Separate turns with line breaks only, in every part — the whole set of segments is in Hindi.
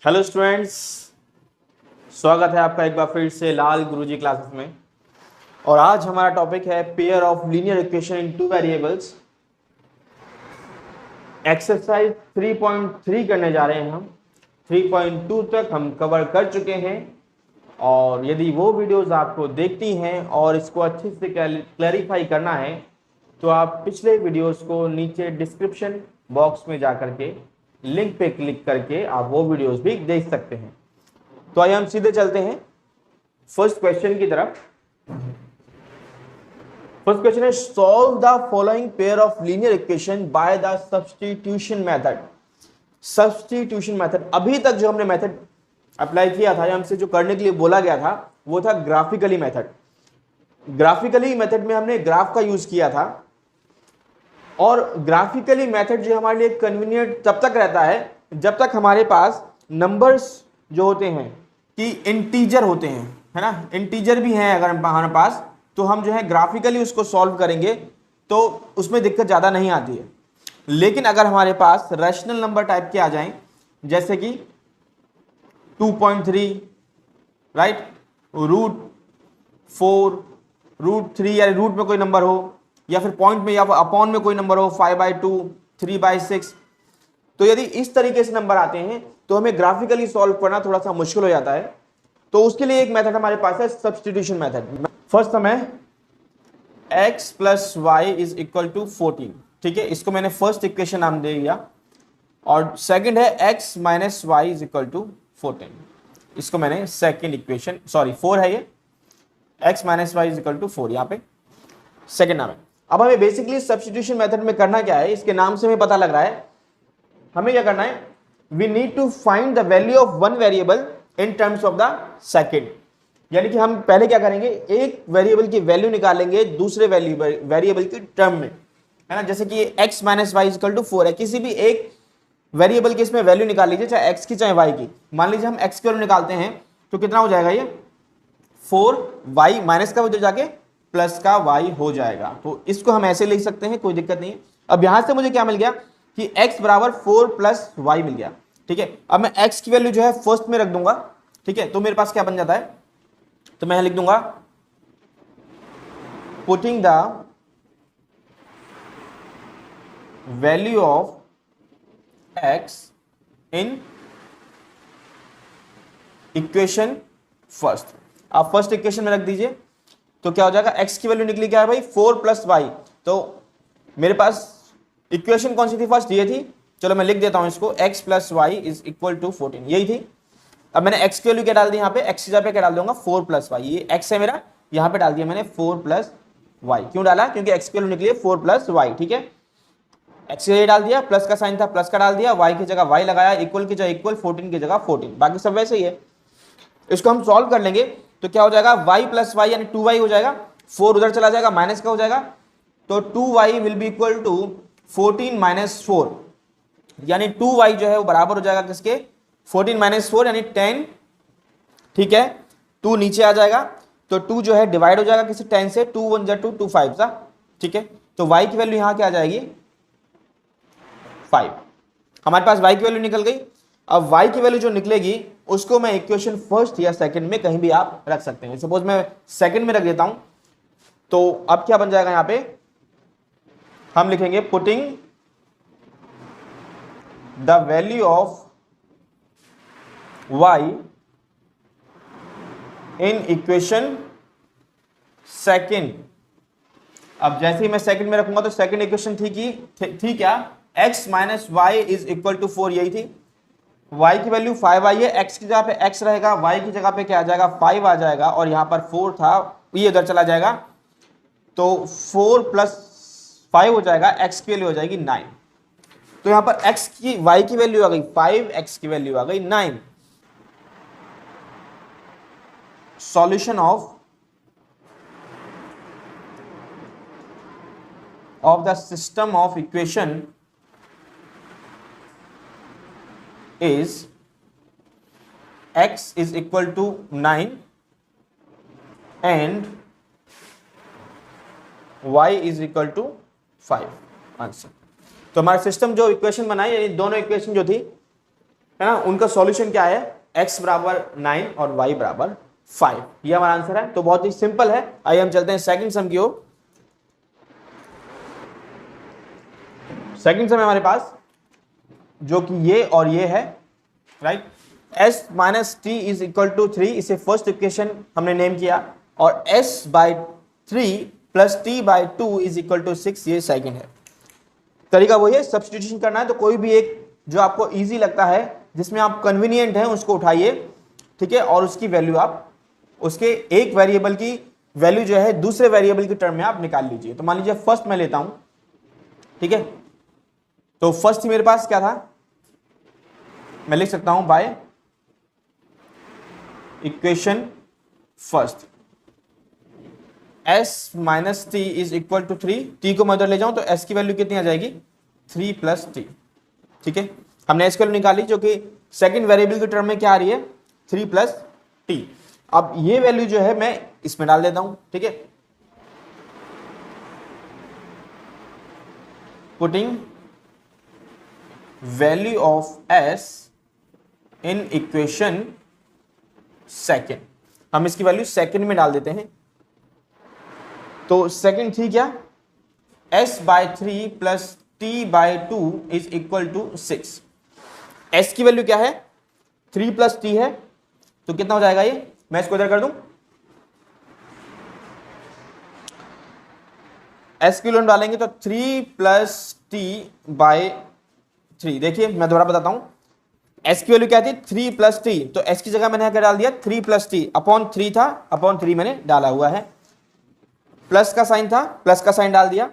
हेलो स्टूडेंट्स, स्वागत है आपका एक बार फिर से लाल गुरुजी क्लासेस में। और आज हमारा टॉपिक है pair of linear equation in two variables. Exercise 3.3 करने जा रहे हैं हम। 3.2 तक हम कवर कर चुके हैं और यदि वो वीडियोस आपको देखती हैं और इसको अच्छे से क्लैरिफाई करना है तो आप पिछले वीडियोस को नीचे डिस्क्रिप्शन बॉक्स में जा करके लिंक पे क्लिक करके आप वो वीडियोस भी देख सकते हैं। तो आइए हम सीधे चलते हैं फर्स्ट क्वेश्चन की तरफ। फर्स्ट क्वेश्चन है solve the following pair of linear equation by the substitution method. Substitution method, अभी तक जो हमने मेथड अप्लाई किया था या हमसे जो करने के लिए बोला गया था वो था ग्राफिकली मेथड। ग्राफिकली मेथड में हमने ग्राफ का यूज किया था और ग्राफिकली मेथड जो हमारे लिए कन्वीनियंट तब तक रहता है जब तक हमारे पास नंबर्स जो होते हैं कि इंटीजर होते हैं, है ना, इंटीजर भी हैं अगर हमारे पास तो हम जो है ग्राफिकली उसको सॉल्व करेंगे तो उसमें दिक्कत ज़्यादा नहीं आती है। लेकिन अगर हमारे पास रैशनल नंबर टाइप के आ जाएं जैसे कि 2.3, राइट, √4, √3 या रूट में कोई नंबर हो या फिर पॉइंट में या अपॉन में कोई नंबर हो 5/2, 3/6, तो यदि इस तरीके से नंबर आते हैं तो हमें ग्राफिकली सॉल्व करना थोड़ा सा मुश्किल हो जाता है। तो उसके लिए एक मेथड हमारे पास है सब्स्टिट्यूशन मेथड। फर्स्ट हमें x + y = 14, ठीक है, इसको मैंने फर्स्ट इक्वेशन नाम दे दिया। और सेकंड है x - y = 14, इसको मैंने सेकंड इक्वेशन, सॉरी 4 है ये, x - y = 4 यहाँ पे सेकंड नाम है। अब हमें बेसिकली सब्स्टिट्यूशन मेथड में करना क्या है, इसके नाम से हमें पता लग रहा है हमें क्या करना है। We need to find the value of one variable in terms of the second. यानी कि हम पहले क्या करेंगे, एक वेरिएबल की वैल्यू निकालेंगे दूसरे वेरिएबल की टर्म में, है ना। जैसे कि x - y = 4 है, किसी भी एक वेरिएबल की इसमें वैल्यू निकाल लीजिए, चाहे x की चाहे y की। मान लीजिए हम x की वैल्यू निकालते हैं तो कितना हो जाएगा, ये 4y माइनस का उधर जाके प्लस का y हो जाएगा। तो इसको हम ऐसे लिख सकते हैं, कोई दिक्कत नहीं है। अब यहां से मुझे क्या मिल गया कि x = 4 + y मिल गया, ठीक है। अब मैं x की वैल्यू जो है फर्स्ट में रख दूंगा, ठीक है। तो मेरे पास क्या बन जाता है, तो मैं लिख दूंगा putting the value of x in equation first. आप फर्स्ट इक्वेशन में रख दीजिए तो क्या हो जाएगा, x की वैल्यू निकली क्या है भाई, 4 + y। तो मेरे पास इक्वेशन कौन सी थी, फर्स्ट ये थी। चलो मैं लिख देता हूं इसको, x + y = 14, यही थी। अब मैंने x की वैल्यू क्या डाल दी यहाँ पे, x की जगह पे क्या डाल दूंगा, 4 + y। ये x है मेरा, यहाँ पे डाल दिया मैंने 4 + y। क्यों डाला, क्योंकि x की वैल्यू निकली है 4 + y, ठीक है। x की डाल दिया, प्लस का साइन था प्लस का डाल दिया, y की जगह y लगाया, इक्वल की जगह इक्वल, 14 की जगह 14, बाकी सब वैसे ही है। इसको हम सॉल्व कर लेंगे तो क्या हो जाएगा, y + y यानी 2y हो जाएगा, 4 उधर चला जाएगा, माइनस का हो जाएगा, तो 2y will be equal to 14 - 4, यानी 2y जो है वो बराबर हो जाएगा किसके, 14 - 4 यानी 10, ठीक है। 2 नीचे आ जाएगा तो 2 जो है डिवाइड हो जाएगा किसी 10 से, 2 1 जा 2, 2 5 जा, ठीक है। तो y की वैल्यू यहां क्या आ जाएगी, 5। हमारे पास y की वैल्यू निकल गई। अब y की वैल्यू जो निकलेगी उसको मैं इक्वेशन फर्स्ट या सेकंड में कहीं भी आप रख सकते हैं। सपोज मैं सेकंड में रख देता हूं तो अब क्या बन जाएगा, यहां पे हम लिखेंगे putting the value of y in equation second. अब जैसे ही मैं सेकंड में रखूंगा तो सेकंड इक्वेशन थी क्या, x - y = 4, यही थी। y की वैल्यू 5 आई है, x की जगह पे x रहेगा, y की जगह पे क्या आ जाएगा, 5 आ जाएगा, और यहां पर 4 था ये उधर चला जाएगा, तो 4 + 5 हो जाएगा, x की वैल्यू हो जाएगी 9। तो यहां पर y की वैल्यू आ गई 5, x की वैल्यू आ गई 9। Solution of the system of equation is x = 9 and y = 5 answer. तो हमारा सिस्टम जो इक्वेशन बनाई, दोनों इक्वेशन जो थी है ना, उनका सॉल्यूशन क्या है, x बराबर 9 और y बराबर 5, ये हमारा आंसर है। तो बहुत ही सिंपल है। आइए हम चलते हैं सेकंड सम की ओर। सेकंड सम है हमारे पास जो कि ये और ये है, right. s minus t is equal to 3, इसे फर्स्ट इक्वेशन हमने नेम किया, और s by 3 plus t by 2 is equal to 6, ये सेकंड है। तरीका वही है, सब्स्टिट्यूशन करना है। तो कोई भी एक जो आपको इजी लगता है, जिसमें आप कन्वीनियंट हैं, उसको उठाइए, ठीक है, और उसकी वैल्यू आप उसके एक वेरिएबल की वैल्यू जो है दूसरे वेरिएबल की टर्म में आप निकाल लीजिए। तो मान लीजिए फर्स्ट मैं लेता हूं, ठीक है। तो फर्स्ट मेरे पास क्या था, मैं लिख सकता हूं by equation first s minus t is equal to 3, टी को मैं उधर ले जाऊं तो s की वैल्यू कितनी आ जाएगी, 3 प्लस टी, ठीक है। हमने s की वैल्यू निकाली जो कि सेकंड वेरिएबल की टर्म में क्या आ रही है, 3 प्लस टी। अब ये वैल्यू जो है मैं इसमें डाल देता हूं, ठीक है। Putting value of s in equation second, हम इसकी वैल्यू सेकंड में डाल देते हैं। तो सेकंड थी क्या, s by 3 plus t by 2 is equal to 6। s की वैल्यू क्या है, 3 प्लस टी है, तो कितना हो जाएगा ये, मैं इसको इधर कर दूं, s की वैल्यू डालेंगे तो 3 प्लस टी बाय 3। देखिए मैं दोबारा बताता हूं, s की वैल्यू क्या थी, 3 प्लस टी, तो s की जगह मैंने क्या डाल दिया, 3 प्लस टी, अपॉन 3 था, अपॉन 3 मैंने डाला हुआ है, प्लस का साइन था, प्लस का साइन डाल दिया।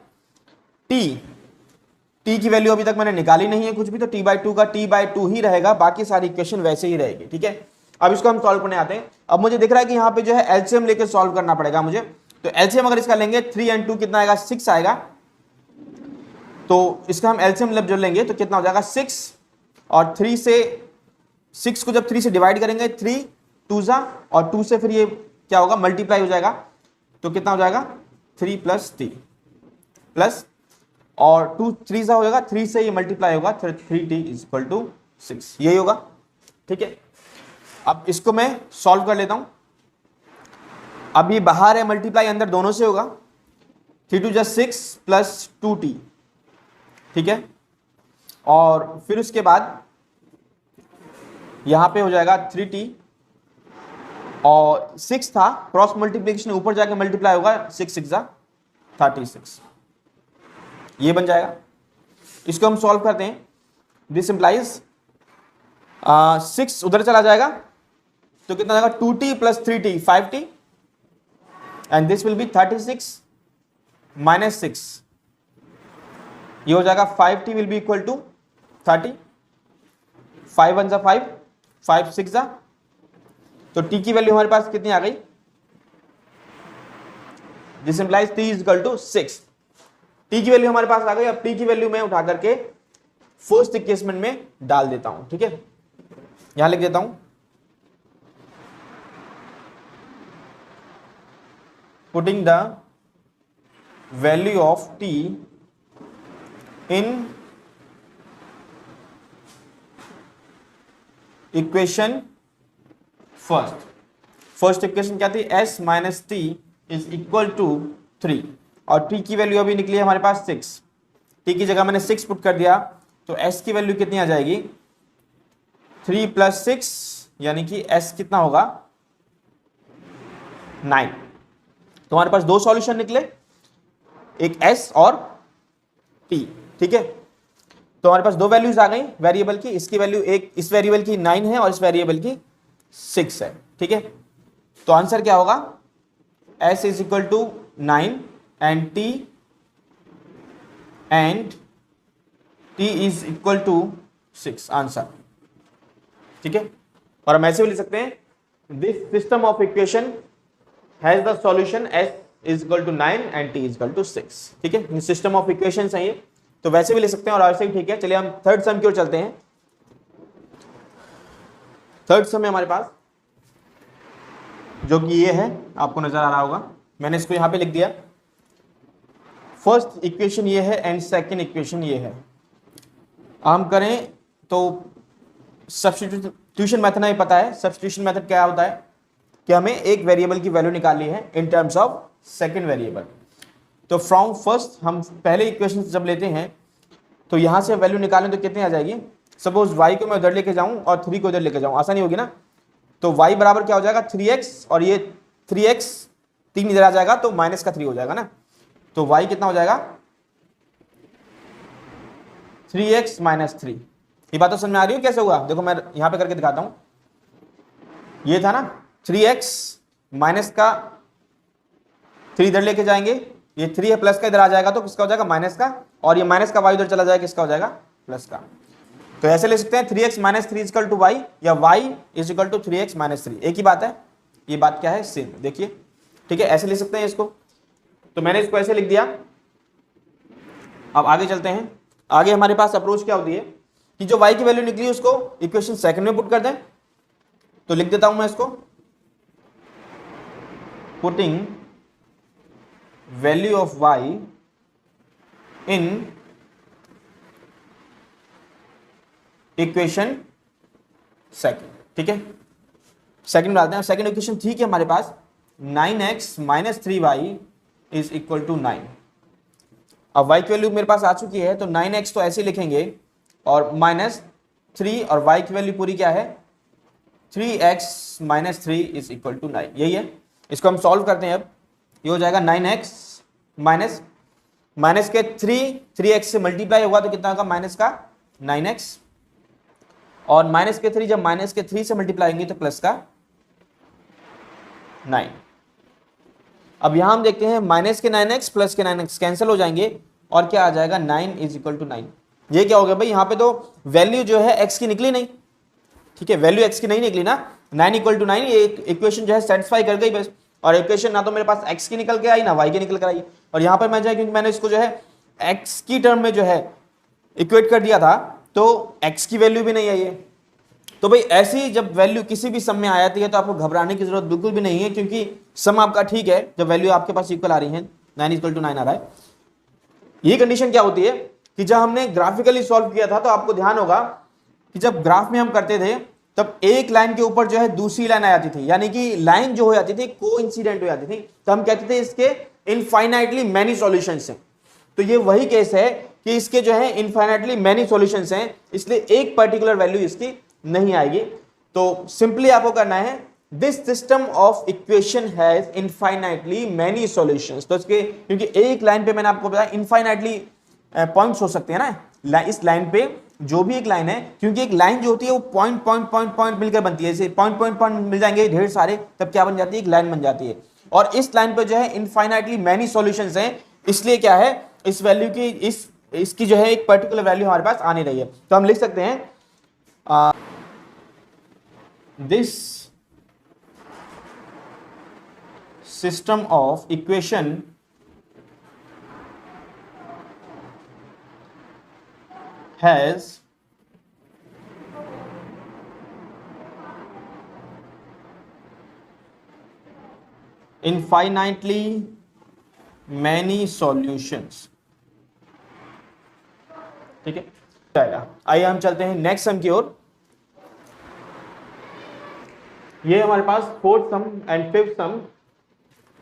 टी की वैल्यू अभी तक मैंने निकाली नहीं है कुछ भी, तो टी बाई 2 का टी बाई 2 ही रहेगा, बाकी सारी इक्वेशन वैसे ही रहेगी, ठीक है। अब इसको हम सॉल्व करने आते हैं। अब मुझे दिख रहा है कि यहाँ पे जो है एलसीएम लेकर सॉल्व करना पड़ेगा मुझे। तो एलसीएम अगर इसका लेंगे 3 एंड 2 कितना आएगा, 6 आएगा। तो इसका हम एलसीएम जब लेंगे तो कितना हो जाएगा, 6, और 3 से 6 को जब 3 से डिवाइड करेंगे, 3 2 जा, और 2 से फिर ये क्या होगा, मल्टीप्लाई हो जाएगा, तो कितना हो जाएगा, 3 प्लस टी प्लस, और 2 3 सा हो जाएगा, 3 से ये मल्टीप्लाई होगा, 3t इज इक्वल टू 6, यही होगा, ठीक है। अब इसको मैं सॉल्व कर लेता हूं। अब ये बाहर है मल्टीप्लाई, अंदर दोनों से होगा, 3 2 6 प्लस 2t, ठीक है। और फिर उसके बाद यहां पे हो जाएगा 3t, और 6 था, क्रॉस मल्टीप्लिकेशन ऊपर जाके मल्टीप्लाई होगा, 6 6 जा 36, ये बन जाएगा। इसको हम सॉल्व करते हैं। दिस इंप्लाइज 6 उधर चला जाएगा तो कितना जाएगा, 2t plus 3t 5t, and this will be 36 minus 6, ये हो जाएगा 5t will be equal to 30, 5 1 जा 5, 5 6 जा, तो t की वैल्यू हमारे पास कितनी आ गई, this implies t is equal to 6। t की वैल्यू हमारे पास आ गई। अब t की वैल्यू मैं उठा करके फर्स्ट इक्वेशन में डाल देता हूं, ठीक है। यहां लिख देता हूं, putting the value of t in equation first equation क्या थी, s minus t is equal to 3, और t की वैल्यू अभी निकली है हमारे पास 6, t की जगह मैंने 6 पुट कर दिया, तो s की वैल्यू कितनी आ जाएगी, 3 प्लस 6, यानी कि s कितना होगा, 9। तो हमारे पास दो सॉल्यूशन निकले, एक s और t, ठीक है। तो हमारे पास दो वैल्यूज आ गई वेरिएबल की, इसकी वैल्यू एक, इस वेरिएबल की 9 है और इस वेरिएबल की 6 है, ठीक है। तो आंसर क्या होगा, s is equal to 9 and t is equal to 6, answer, ठीक है। और हम ऐसे भी लिख सकते हैं, this system of equation has the solution s is equal to 9 and t is equal to 6, ठीक है। सिस्टम ऑफ इक्वेशन है ये, तो वैसे भी ले सकते हैं और ऐसे भी, ठीक है। चलिए हम थर्ड सम की ओर चलते हैं। थर्ड सम है हमारे पास जो कि ये है, आपको नजर आ रहा होगा, मैंने इसको यहां पे लिख दिया। फर्स्ट इक्वेशन ये है एंड सेकंड इक्वेशन ये है। हम करें तो सब्स्टिट्यूशन मेथड हमें पता है। सब्स्टिट्यूशन मेथड क्या होता है कि हमें एक वेरिएबल की वैल्यू निकालनी है इन टर्म्स ऑफ सेकंड वेरिएबल। तो फ्रॉम फर्स्ट हम पहले इक्वेशन जब लेते हैं तो यहां से वैल्यू निकालें तो कितनी आ जाएगी। सपोज y को मैं उधर लेके जाऊं और 3 को उधर लेके जाऊं, आसानी होगी ना। तो y बराबर क्या हो जाएगा 3x, और ये 3x 3 इधर आ जाएगा तो माइनस का 3 हो जाएगा ना। तो y कितना हो जाएगा 3x माइनस 3। ये बात तो समझ में आ रही हो कैसे हुआ? देखो मैं यहां पे करके दिखाता हूं। ये था ना 3x माइनस का 3 इधर लेके जाएंगे, ये 3 है प्लस का इधर आ जाएगा तो किसका हो जाएगा माइनस का, और ये माइनस का y उधर चला जाएगा किसका हो जाएगा प्लस का। तो ऐसे ले सकते हैं 3x minus 3 equal to y, या y is equal to 3x minus 3। एक ही बात है, ये बात क्या है सेम, देखिए ठीक है, ऐसे ले सकते हैं इसको। तो मैंने इसको ऐसे लिख दिया। अब आगे चलते हैं। आगे हमारे पास अप्रोच क्या होती है कि जो y की वैल्यू निकली उसको इक्वेशन सेकंड में पुट कर दें। तो लिख देता हूं मैं इसको, putting value of y in equation second. ठीक है, सेकंड डालते हैं। सेकंड इक्वेशन थी कि हमारे पास 9x minus 3y is equal to 9। अब y की वैल्यू मेरे पास आ चुकी है तो 9x तो ऐसे लिखेंगे और माइनस 3, और y की वैल्यू पूरी क्या है 3x minus 3 is equal to 9। यही है, इसको हम सॉल्व करते हैं। अब ये हो जाएगा 9x माइनस के 3x से मल्टीप्लाई होगा तो कितना होगा माइनस का 9x, और माइनस के 3 जब माइनस के 3 से मल्टीप्लाई होंगे तो प्लस का 9। अब यहां हम देखते हैं माइनस के 9x प्लस के 9x कैंसिल हो जाएंगे और क्या आ जाएगा 9 इज इक्वल टू 9। ये क्या हो गया भाई, यहां पे तो वैल्यू जो है x की निकली नहीं। ठीक है, वैल्यू x की नहीं निकली ना, 9 इक्वल टू 9। ये इक्वेशन जो है सेटिस्फाई कर गई बस। और इक्वेशन ना तो मेरे पास x की निकल के आई ना y की निकल कर आई। और यहां पर मैं जो क्योंकि मैंने इसको जो है x की टर्म में जो है इक्वेट कर दिया था तो x की वैल्यू भी नहीं आई है। तो भाई ऐसी जब वैल्यू किसी भी सम में आ जाती है तो आपको घबराने की जरूरत बिल्कुल भी नहीं है, क्योंकि सम आपका ठीक है जब वैल्यू आपके पास इक्वल आ रही है, 9 इक्वल टू 9 आ रहा है। ये कंडीशन क्या होती है कि जब हमने ग्राफिकली सॉल्व किया था तो आपको ध्यान होगा कि जब ग्राफ में हम करते थे तब एक लाइन के ऊपर जो है दूसरी लाइन आ जाती थी, यानी कि लाइन जो हो जाती थी कोइंसिडेंट हो जाती थी, तो हम कहते थे इसके इनफाइनाइटली मैनी सॉल्यूशंस हैं। तो ये वही केस है कि इसके जो है इनफाइनाइटली मैनी सॉल्यूशंस हैं, इसलिए एक पर्टिकुलर वैल्यू इसकी नहीं आएगी। तो सिंपली आपको करना है this system of equation has infinitely many solutions. तो इसके क्योंकि एक लाइन पे मैंने आपको बताया इनफाइनाइटली पॉइंट्स हो सकते हैं ना, इस लाइन पे जो भी एक लाइन है, क्योंकि एक लाइन जो होती है वो पॉइंट पॉइंट पॉइंट पॉइंट मिलकर बनती है, जैसे पॉइंट पॉइंट पॉइंट मिल जाएंगे ढेर सारे, तब क्या बन जाती है एक लाइन बन जाती है। और इस लाइन पे जो है इनफाइनाइटली मैनी सॉल्यूशंस हैं, इसलिए क्या है इस वैल्यू की इसकी जो है एक पर्टिकुलर वैल्यू हमारे पास आने रही है। तो हम लिख सकते हैं this system of equation has infinitely many solutions। ठीक है, जाएगा। आइए हम चलते हैं नेक्स्ट सम की ओर। ये हमारे पास fourth sum and fifth sum.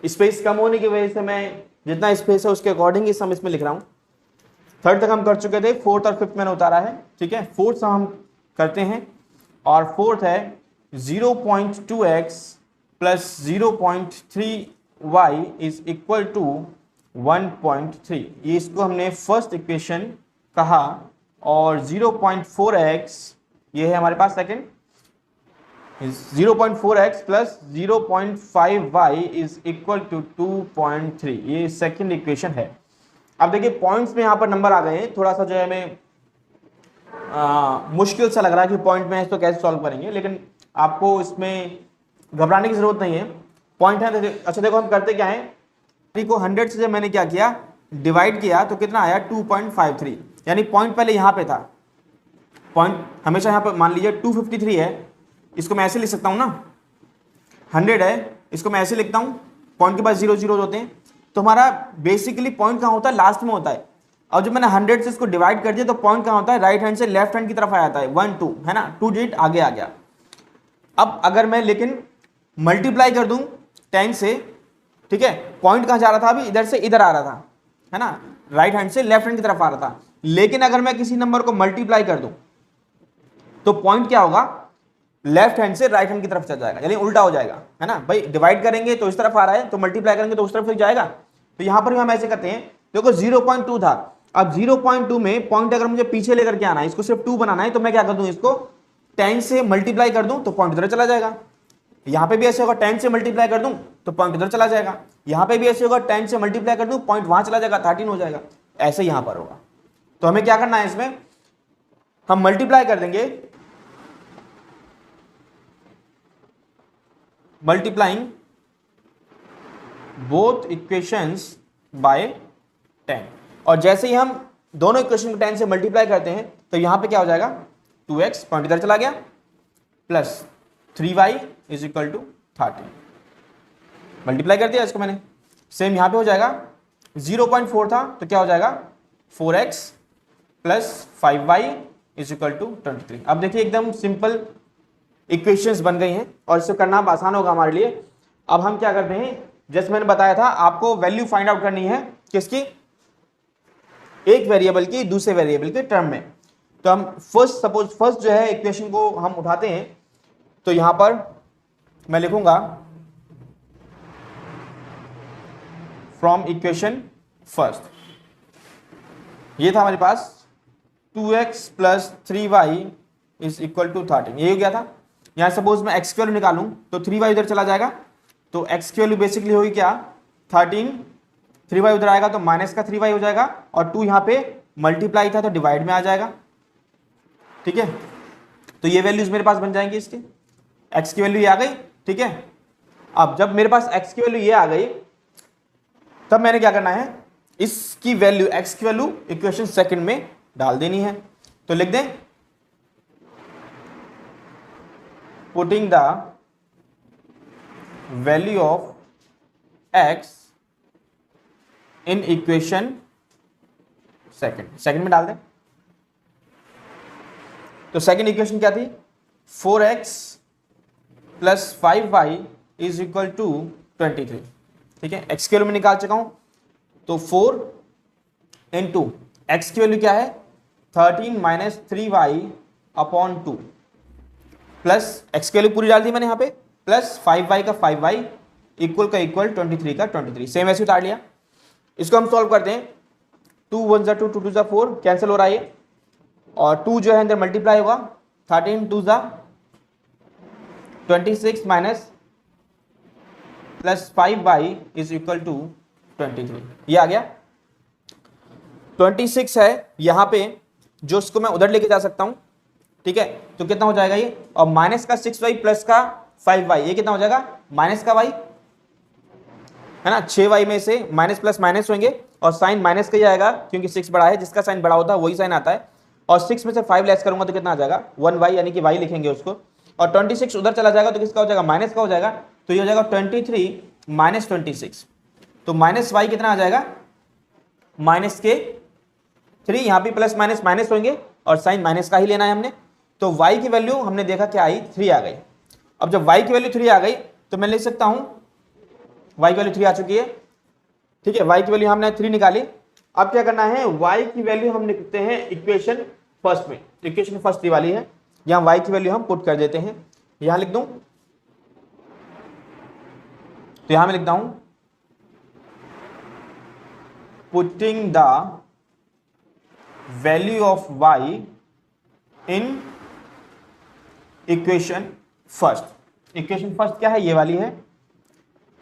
Space कम होने की वजह से मैं जितना स्पेस है उसके अकॉर्डिंग ही सम इसमें लिख रहा हूं। थर्ड तक हम कर चुके थे, फोर्थ और फिफ्थ मैंने उतारा है। ठीक है, फोर्थ सम हम करते हैं और फोर्थ है 0.2x plus 0.3y is equal to 1.3। ये इसको हमने फर्स्ट इक्वेशन कहा, और 0.4x ये है हमारे पास second, 0.4x plus 0.5y is equal to 2.3, ये सेकेंड इक्वेशन है। अब देखिए पॉइंट्स में यहां पर नंबर आ गए हैं, थोड़ा सा जो है हमें मुश्किल सा लग रहा है कि पॉइंट में इसको कैसे सॉल्व करेंगे, लेकिन आपको इसमें घबराने की जरूरत नहीं है। पॉइंट है अच्छा देखो हम करते क्या है, 3 को 100 से जब मैंने क्या किया डिवाइड किया तो कितना आया 2.53, यानी पॉइंट पहले यहां पे था। पॉइंट हमेशा यहां पर मान लीजिए 253 है, इसको मैं ऐसे लिख सकता हूं ना, 100 है इसको मैं ऐसे लिखता हूं, पॉइंट के पास 0 0 होते हैं। तो हमारा बेसिकली पॉइंट कहां होता है लास्ट में होता है, और जब मैंने 100 से इसको डिवाइड कर दिया तो पॉइंट कहाँ होता है, राइट हैंड से लेफ्ट हैंड की तरफ आ जाता है, 1 2 है ना, 2 डिजिट आगे आ गया। अब अगर मैं लेकिन मल्टीप्लाई कर दूं 10 से, ठीक है, पॉइंट कहाँ जा रहा था अभी, इधर से इधर आ रहा था, है ना, राइट हैंड से लेफ्ट हैंड की तरफ आ रहा था। लेकिन अगर मैं किसी नंबर को मल्टीप्लाई कर दूं तो पॉइंट क्या होगा, लेफ्ट हैंड से राइट हैंड की तरफ चल जाएगा, यानी उल्टा हो जाएगा, है ना भाई। डिवाइड करेंगे तो इस तरफ आ रहा है, तो मल्टीप्लाई करेंगे तो उस तरफ से जाएगा। तो यहां पर भी हम ऐसे करते हैं, देखो 0.2 था, अब 0.2 में पॉइंट अगर मुझे पीछे लेकर के आना है, इसको सिर्फ 2 बनाना है, तो मैं क्या कर दूं, इसको 10 से मल्टीप्लाई कर दूं तो पॉइंट इधर चला जाएगा। यहां पे भी ऐसे होगा, 10 से मल्टीप्लाई कर दूं तो पॉइंट इधर चला जाएगा। यहां पे भी ऐसे होगा, 10 से मल्टीप्लाई कर दूं पॉइंट वहां चला जाएगा, 13 हो जाएगा। ऐसे यहां पर होगा। तो हमें क्या करना है, इसमें हम मल्टीप्लाई कर देंगे, मल्टीप्लाइंग बोथ इक्वेशंस बाय 10, और जैसे ही हम दोनों इक्वेशन को 10 से मल्टीप्लाई करते हैं तो यहां पे क्या हो जाएगा, 2x पॉइंट इधर चला गया, plus 3y is equal to 13। Multiply कर दिया इसको मैंने। सेम यहां पे हो जाएगा, 0.4 था तो क्या हो जाएगा, 4x plus 5y is equal to 23। अब देखिए एकदम सिंपल इक्वेशंस बन गई हैं और इससे करना अब आसान होगा हमारे लिए। अब हम क्या करते हैं, जैसे मैंने बताया था आपको वैल्यू फाइंड आउट करनी है, किसकी, एक वेरिएबल की दूसरे वेरिएबल के टर्म में। तो हम फर्स्ट जो है इक्वेशन को हम उठाते हैं, तो यहां पर मैं लिखूंगा फ्रॉम इक्वेशन फर्स्ट, ये था हमारे पास 2x plus 3y is equal to 13, ये हो गया था। यहां सपोज मैं x की वैल्यू निकालूं तो 3y उधर चला जाएगा, तो x की वैल्यू बेसिकली होगी क्या, 13, 3y उधर आएगा तो माइनस का 3y हो जाएगा, और 2 यहां पे मल्टीप्लाई था तो डिवाइड में आ जाएगा, ठीक है। तो ये वैल्यूज मेरे पास बन जाएंगी इसके, x की वैल्यू ये आ गई, ठीक है। अब जब मेरे पास x की वैल्यू ये आ गई, तब मैंने क्या करना है, इसकी वैल्यू x की वैल्यू इक्वेशन सेकंड में डाल देनी है। तो लिख दें, putting the value of x in equation second में डाल दें। तो सेकंड इक्वेशन क्या थी, 4x plus 5y is equal to 23, ठीक है। x की वैल्यू में निकाल चुका हूं, तो 4 इंटू x की वैल्यू क्या है, 13 minus 3y upon 2, plus x की वैल्यू पूरी डाल दी मैंने यहाँ पे, प्लस 5y का 5y इक्वल का इक्वल 23 का 23, सेम ऐसे उतार लिया। इसको हम सॉल्व करते हैं, 2 1 जा 2, 2 2 जा 4, कैंसिल हो रहा है ये, और 2 जो है अंदर मल्टीप्लाई होगा, 13 2 जा 26 minus plus 5y is equal to 23, ये आ गया। 26 है यहाँ पे, जो इसको मैं उधर लेके जा सकता हूँ, ठीक है। तो कितना हो जाएगा ये, और माइनस का 6y प्लस का 5y, ये कितना हो जाएगा, माइनस का y, है ना। 6y में से माइनस प्लस माइनस होंगे और साइन माइनस का ही आएगा, क्योंकि 6 बड़ा है, जिसका साइन बड़ा होता है वही साइन आता है। और 6 में से 5 लेस करूंगा तो कितना आ जाएगा, 1y, यानी कि y लिखेंगे उसको, और 26 उधर चला जाएगा तो किसका हो जाएगा, माइनस का हो जाएगा। तो ये हो जाएगा 23 माइनस 26, तो माइनस y कितना आ जाएगा, माइनस के 3, यहाँ पे प्लस माइनस माइनस होंगे और साइन माइनस का ही लेना है हमने। तो y की वैल्यू हमने देखा क्या आई, 3 आ गई। अब जब y की वैल्यू 3 आ गई तो मैं लिख सकता हूं, y की वैल्यू 3 आ चुकी है, ठीक है। y की वैल्यू हमने 3 निकाली। अब क्या करना है, y की वैल्यू हम लिखते हैं इक्वेशन फर्स्ट में, इक्वेशन फर्स्ट वाली है, यहां y की वैल्यू हम पुट कर देते हैं। यहां लिख दूं, तो यहां मैं लिखता हूं, putting the value of y in equation first. Equation first क्या है, ये वाली है,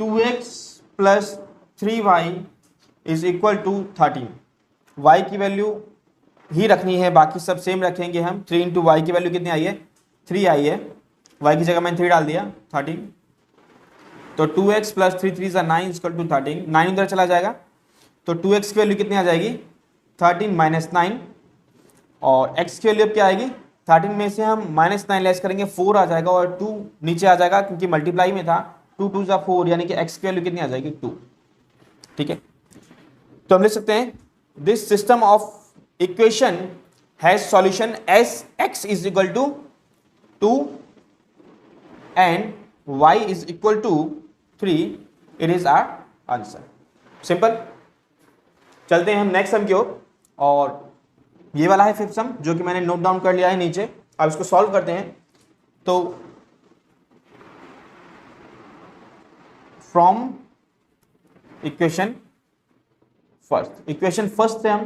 2x plus 3y is equal to 13। y की वैल्यू ही रखनी है, बाकी सब सेम रखेंगे हम। 3 इंटू वाई की वैल्यू कितनी आई है, 3 आई है, y की जगह मैंने 3 डाल दिया, 13। तो 2x प्लस 3 3 = 9 इक्वल टू 13, 9 उधर चला जाएगा, तो 2x की वैल्यू कितनी आ जाएगी, 13 माइनस 9, और x की वैल्यू अब क्या आएगी, 13 में से हम माइनस 9 लेस करेंगे, 4 आ जाएगा, और 2 नीचे आ जाएगा क्योंकि मल्टीप्लाई में था, 2 2 = 4, यानी कि x की वैल्यू कितनी आ जाएगी, 2, ठीक है। तो हम लिख सकते हैं this system of equation has solution s x is equal to 2 and y is equal to 3, it is our answer. Simple. चलते हैं हम नेक्स्ट सम की ओर, और ये वाला है फिफ्थ सम जो कि मैंने नोट डाउन कर लिया है नीचे। अब इसको सॉल्व करते हैं। तो फ्रॉम इक्वेशन फर्स्ट से हम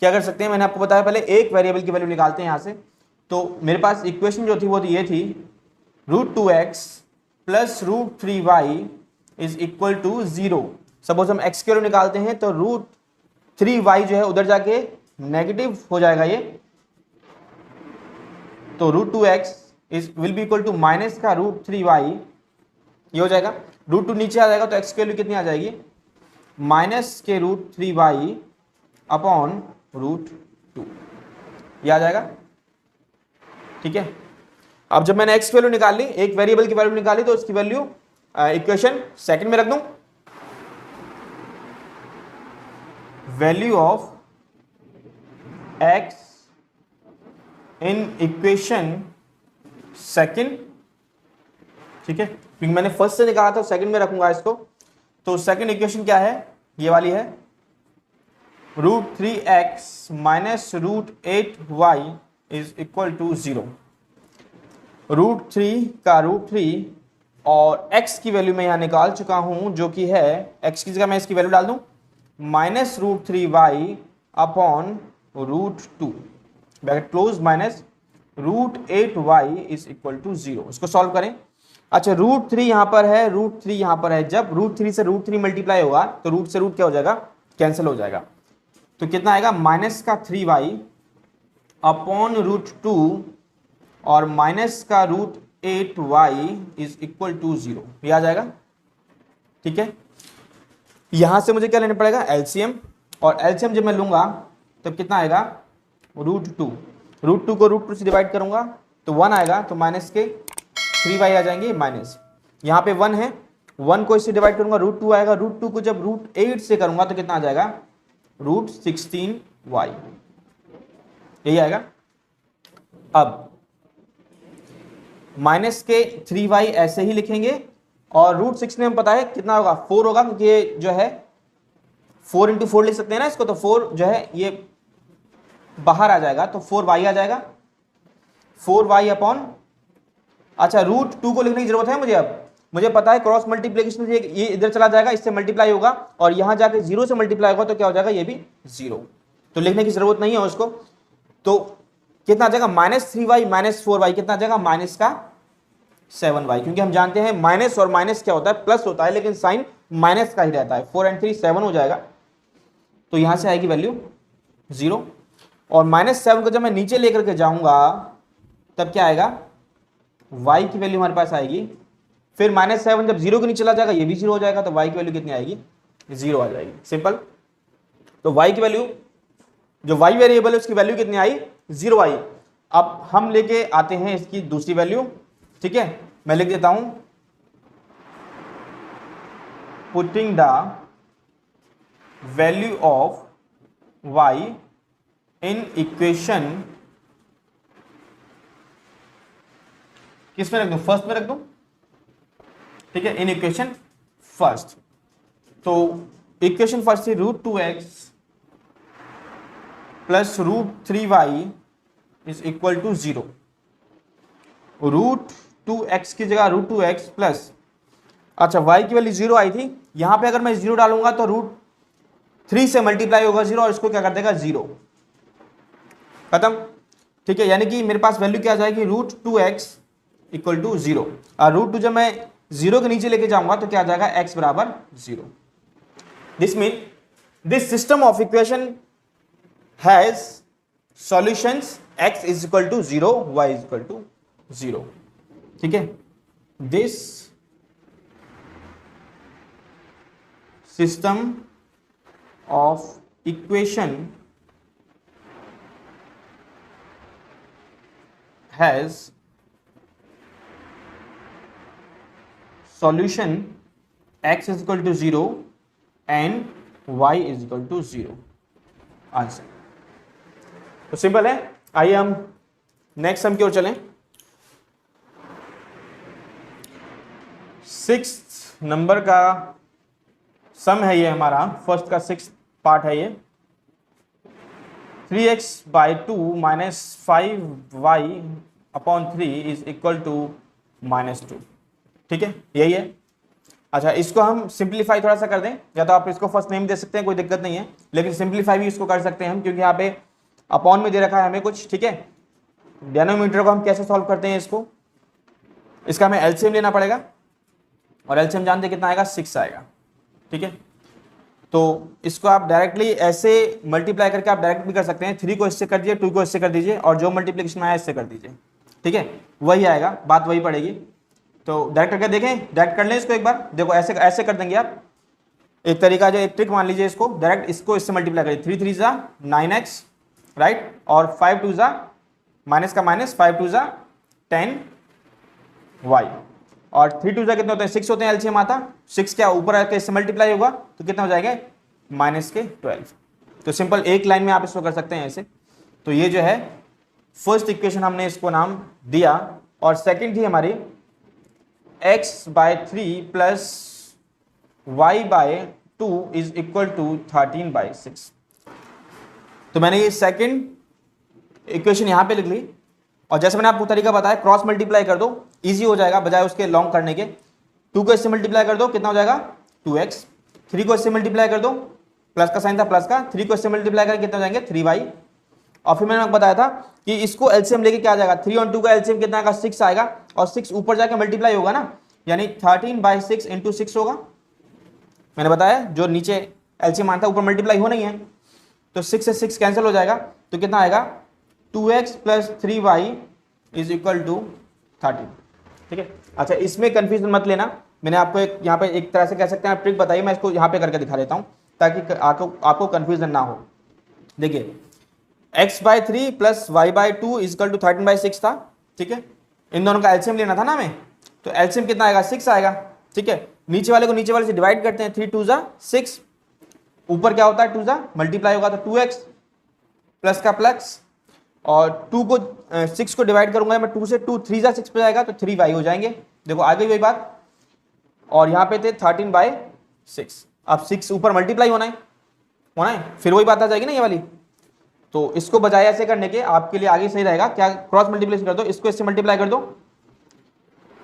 क्या कर सकते हैं, मैंने आपको बताया पहले एक वेरिएबल की वैल्यू निकालते हैं यहां से। तो मेरे पास इक्वेशन जो थी वो ये थी √2x plus √3y is equal to 0। Suppose हम x की वैल्यू निकालते हैं तो √3y जो है उधर जाके नेगेटिव हो जाएगा ये, तो √2x will be equal to minus का √3y, ये हो जाएगा। √2 नीचे आ जाएगा तो x की वैल्यू कितनी आ जाएगी, माइनस के √3y अपॉन √2, ये आ जाएगा। ठीक है। अब जब मैंने x की वैल्यू निकाल ली, एक वेरिएबल की वैल्यू निकाली, तो उसकी वैल्यू इक्वेशन सेकंड में रख दूं। Value of x in equation second, ठीक है, क्योंकि मैंने फर्स्ट से निकाला था सेकंड में रखूंगा इसको। तो सेकंड इक्वेशन क्या है, ये वाली है, √3x minus √8y is equal to 0। √3 का √3 और x की वैल्यू मैं यहां निकाल चुका हूं जो कि है, x की जगह मैं इसकी वैल्यू डाल दूं minus √3y upon √2 bracket close minus √8y is equal to 0। इसको सॉल्व करें। अच्छा, √3 यहां पर है, √3 यहां पर है। जब √3 से √3 मल्टीप्लाई होगा तो रूट से रूट क्या हो जाएगा, कैंसिल हो जाएगा। तो कितना आएगा, माइनस का 3y अपॉन √2 और माइनस का √8y इज इक्वल टू 0, ये आ जाएगा। ठीक है। यहां से मुझे क्या लेना पड़ेगा, एलसीएम, और एलसीएम जब मैं लूंगा तब कितना आएगा, √2 को √2 से डिवाइड करूंगा तो 1 आएगा, तो माइनस के 3y आ जाएंगे माइनस, यहाँ पे 1 है, 1 को इससे डिवाइड करूंगा √2 आएगा, √2 को जब √8 से करूंगा तो कितना आ जाएगा, √16y, यही आएगा। अब माइनस के 3y ऐसे ही लिखेंगे, और √16 में पता है कितना होगा, 4 होगा, क्योंकि ये जो है 4 × 4 लिख सकते हैं ना इसको, तो 4 जो है ये बाहर आ जाएगा, तो 4y आ जाएगा, 4y अपॉन, अच्छा √2 को लिखने की जरूरत है मुझे। अब मुझे पता है क्रॉस मल्टीप्लीकेशन से ये इधर चला जाएगा, इससे मल्टीप्लाई होगा, और यहां जाके 0 से मल्टीप्लाई होगा तो क्या हो जाएगा, ये भी 0, तो लिखने की जरूरत नहीं है उसको। तो कितना आ जाएगा, माइनस 3y माइनस 4y कितना आ जाएगा, माइनस का 7y, क्योंकि हम जानते हैं माइनस और माइनस क्या होता है, प्लस होता है, लेकिन साइन माइनस का ही रहता है। 4 और 3 7 हो जाएगा, तो यहां से आएगी वैल्यू 0, और -7 को जब मैं नीचे लेकर के जाऊंगा तब क्या आएगा, y की वैल्यू हमारे पास आएगी, फिर -7 जब 0 के नीचे चला जाएगा ये भी 0 हो जाएगा, तो y की वैल्यू कितनी आएगी, 0 आ जाएगी। सिंपल। तो y की वैल्यू, जो y वेरिएबल है उसकी वैल्यू कितनी आई, 0 आई। अब हम लेके आते हैं इसकी दूसरी वैल्यू। ठीक है, मैं लिख देता हूं, putting the value of y in equation, किस में रख दूं, फर्स्ट में रख दूं। ठीक है, इन इक्वेशन फर्स्ट। तो इक्वेशन फर्स्ट थी √2x plus √3y is equal to 0। √2x की जगह √2x प्लस, अच्छा y की वैल्यू 0 आई थी, यहां पे अगर मैं 0 डालूंगा तो √3 से मल्टीप्लाई होगा 0, और इसको क्या कर देगा, 0, खत्म। ठीक है, यानी कि मेरे पास वैल्यू क्या आ जाएगी, √2x इक्वल टू 0, और √2 जब मैं 0 के नीचे लेके जाऊंगा तो क्या आ जाएगा, x बराबर 0। This mean this system of equation has solutions x is equal to 0, y is equal to 0। ठीक है, this system of equation has solution x is equal to 0 and y is equal to 0. Answer. तो सिंपल है। आइए हम नेक्स्ट सम की ओर चलें। 6th नंबर का सम है ये हमारा, फर्स्ट का 6th पार्ट है ये। 3x/2 minus 5y/3 is equal to -2। ठीक है, यही है। अच्छा, इसको हम सिंप्लीफाई थोड़ा सा कर दें, या तो आप इसको फर्स्ट नेम दे सकते हैं, कोई दिक्कत नहीं है, लेकिन सिंप्लीफाई भी इसको कर सकते हैं हम, क्योंकि यहाँ पे अपॉन में दे रखा है हमें कुछ। ठीक है, डिनोमिनेटर को हम कैसे सॉल्व करते हैं इसको, इसका हमें एलसीएम लेना पड़ेगा, और एलसीएम जानते हैं कितना आएगा, 6 आएगा। ठीक है, तो इसको आप डायरेक्टली ऐसे मल्टीप्लाई करके आप डायरेक्ट भी कर सकते हैं। 3 को इससे कर दीजिए, 2 को इससे कर दीजिए, और जो मल्टीप्लिकेशन आया इससे कर दीजिए। ठीक है, वही आएगा, बात वही पड़ेगी। तो डायरेक्ट करके देखें, डायरेक्ट कर लें इसको एक बार। देखो ऐसे ऐसे कर देंगे आप। एक तरीका जो, एक ट्रिक मान लीजिए इसको, डायरेक्ट इसको इससे मल्टीप्लाई करिए। 3 3 जा 9x, राइट, और 5 2 जा माइनस का माइनस, 5 2 जा 10y, और 3 2 जा कितने होते हैं, 6 होते हैं। एलसीएम आता 6 क्या ऊपर आके इससे मल्टीप्लाई होगा तो कितना हो जाएगा, -12। तो सिंपल एक लाइन में आप इसको कर सकते हैं ऐसे। तो ये जो है फर्स्ट इक्वेशन हमने इसको नाम दिया, और सेकंड थी हमारी x/3 plus y/2 is equal to 13/6। तो मैंने ये सेकंड इक्वेशन यहां पे लिख ली, और जैसे मैंने आपको तरीका बताया, क्रॉस मल्टीप्लाई कर दो, इजी हो जाएगा बजाय उसके लॉन्ग करने के। 2 को इससे मल्टीप्लाई कर दो, कितना हो जाएगा, 2x। 3 को इससे मल्टीप्लाई कर दो, प्लस का साइन था प्लस का, 3 को इससे मल्टीप्लाई करके कितना हो जाएंगे, 3y। और फिर मैंने आपको बताया था कि इसको एलसीएम लेके क्या आ जाएगा, 3 और 2 का एलसीएम कितना आएगा, 6 आएगा, और 6 ऊपर जाके मल्टीप्लाई होगा ना, यानी 13/6 इंटू 6 होगा। मैंने बताया जो नीचे एलसीएम आता है ऊपर मल्टीप्लाई हो नहीं है, तो 6 से 6 कैंसिल हो जाएगा, तो कितना आएगा, 2x plus 3y is equal to 13। ठीक है, अच्छा इसमें कंफ्यूजन मत लेना, मैंने आपको एक यहाँ पे एक तरह से कह सकते हैं ट्रिक बताई, मैं इसको यहाँ पे करके दिखा देता हूँ ताकि आपको कंफ्यूजन ना हो। देखिए x/3 plus y/2 is equal to 13/6 था। ठीक है, इन दोनों का एलसीएम लेना था ना हमें, तो एलसीएम कितना आएगा, 6 आएगा। ठीक है, नीचे वाले को नीचे वाले से डिवाइड करते हैं, 3 2 जा 6, ऊपर क्या होता है 2 जा मल्टीप्लाई होगा तो 2x प्लस का प्लस, और 2 को 6 को डिवाइड करूंगा मैं 2 से, 2 3 जा 6 पे जाएगा तो 3y हो जाएंगे। देखो आ गई वही बात, और यहाँ पे थे 13/6। अब 6 ऊपर मल्टीप्लाई होना है, फिर वही बात आ जाएगी ना ये वाली। तो इसको बजाय ऐसे करने के आपके लिए आगे सही रहेगा क्या, क्रॉस मल्टीप्लिकेशन कर दो, इसको इससे मल्टीप्लाई कर दो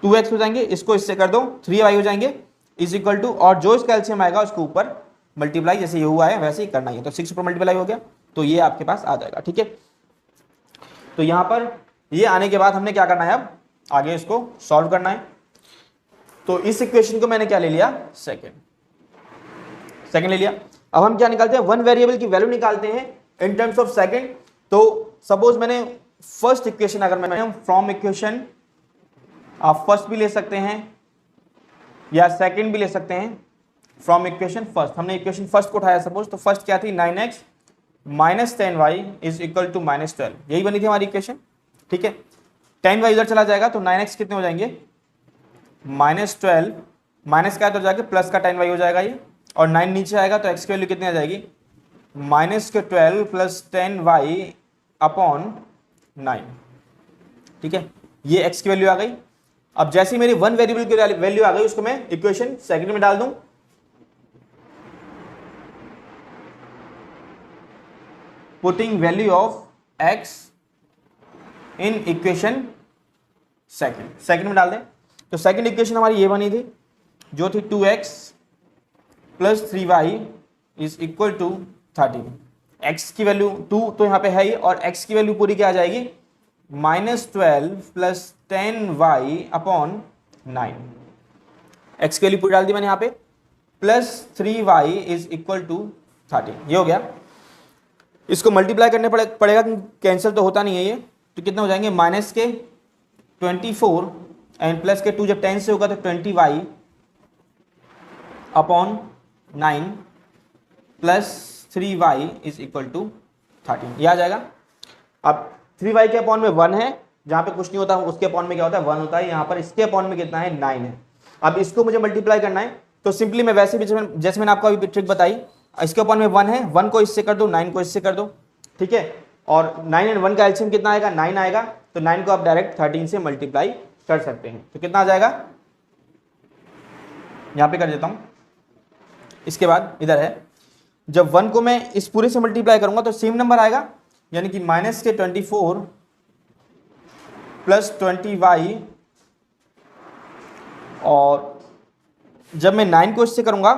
2x हो जाएंगे, इसको इससे कर दो 3y हो जाएंगे, इज इक्वल टू, और जो इसका एलसीएम आएगा उसके ऊपर मल्टीप्लाई, जैसे ये हुआ है वैसे ही करना है। तो 6 ऊपर मल्टीप्लाई हो गया तो ये आपके पास आ जाएगा। ठीक है, तो यहां पर ये आने के बाद हमने क्या करना है, अब आगे इसको सॉल्व करना है। तो इस इक्वेशन को मैंने क्या ले लिया, सेकंड ले लिया। अब हम क्या निकालते हैं, वन वेरिएबल की वैल्यू निकालते हैं इन टर्म्स ऑफ सेकंड। तो सपोज मैंने फर्स्ट इक्वेशन, अगर मैं फ्रॉम इक्वेशन, आप फर्स्ट भी ले सकते हैं या सेकंड भी ले सकते हैं, फ्रॉम इक्वेशन फर्स्ट। हमने इक्वेशन फर्स्ट को उठाया सपोज, तो फर्स्ट क्या थी, 9x minus 10y is equal to -12, यही बनी थी हमारी इक्वेशन। ठीक है, 10y इधर चला जाएगा तो 9x कितने हो जाएंगे, -12, माइनस का तो जाके प्लस का 10y हो जाएगा ये, और 9 नीचे आएगा तो x की वैल्यू कितनी आ जाएगी, -12 प्लस 10y अपॉन 9। ठीक है, ये x की वैल्यू आ गई। अब जैसे मेरी वन वेरिएबल की वैल्यू आ गई, उसको मैं इक्वेशन सेकंड में डाल दूं, putting value of x in equation second में डाल दें। तो सेकंड इक्वेशन हमारी ये बनी थी, जो थी 2x plus 3y is equal to 13। x की वैल्यू 2 तो यहाँ पे है ही, और x की वैल्यू पूरी क्या आ जाएगी, -12 प्लस 10y अपॉन 9। x की वैल्यू पूरी डाल दी मैंने यहाँ पे, plus 3y is equal to 13। ये हो गया। इसको मल्टीप्लाई करने पड़ेगा, कैंसिल तो होता नहीं है ये, तो कितना हो जाएंगे, माइनस के 24 एंड प्लस के 2 जब 10 से होगा तो 20y upon 9 plus 3y is equal to 13, ये आ जाएगा। अब 3y के अपॉन में 1 है, जहां पे कुछ नहीं होता उसके अपॉन में क्या होता है, 1 होता है। यहाँ पर इसके अपॉन में कितना है, 9 है। अब इसको मुझे मल्टीप्लाई करना है, तो सिंपली मैं वैसे भी जैसे मैंने आपको अभी ट्रिक बताई, इसके ऊपर में 1 है, 1 को इससे कर दो, 9 को इससे कर दो, ठीक है। और 9 एंड 1 का एलसीएम कितना आएगा, 9 आएगा, तो 9 को आप डायरेक्ट 13 से मल्टीप्लाई कर सकते हैं, तो कितना आ जाएगा, यहां पे कर देता हूं। इसके बाद इधर है, जब 1 को मैं इस पूरे से मल्टीप्लाई करूंगा तो सेम नंबर आएगा, यानी कि माइनस के 24 प्लस 20y, और जब मैं 9 को इससे करूंगा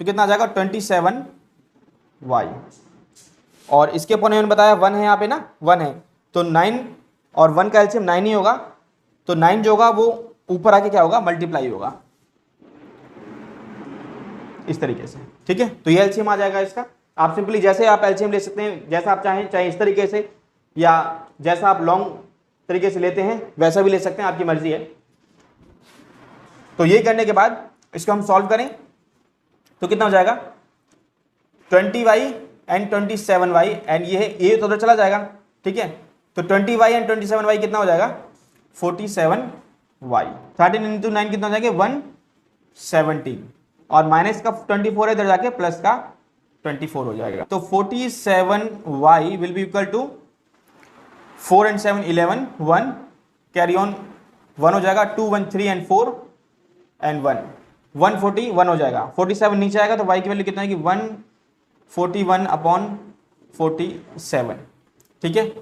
तो कितना आ जाएगा 27y, और इसके ऊपर मैंने बताया 1 है, यहाँ पे ना 1 है, तो 9 और 1 का एलसीएम 9 ही होगा, तो 9 जो होगा वो ऊपर आके क्या होगा, मल्टीप्लाई होगा इस तरीके से, ठीक है। तो ये एलसीएम आ जाएगा इसका। आप सिंपली जैसे आप एलसीएम ले सकते हैं, जैसा आप चाहें, चाहे इस तरीके से या जैसा आप लॉन्ग तरीके से लेते हैं वैसा भी ले सकते हैं, आपकी मर्जी है। तो ये करने के बाद इसको हम सॉल्व करें तो कितना हो जाएगा, 20y एंड 27y, एंड ये तो उधर चला जाएगा, ठीक है। तो 20y एंड 27y कितना हो जाएगा, 47y, 13 इंटू 9 कितना हो जाएगा, 117, और माइनस का 24 है, इधर जाके प्लस का 24 हो जाएगा। तो 47y will be equal to 4 and 7 11, 1 carry on 1 हो जाएगा, 2 1 3 एंड 4 एंड 1 141 हो जाएगा। 47 नीचे आएगा तो y की वैल्यू कितना है कि 141 अपॉन 47, ठीक है।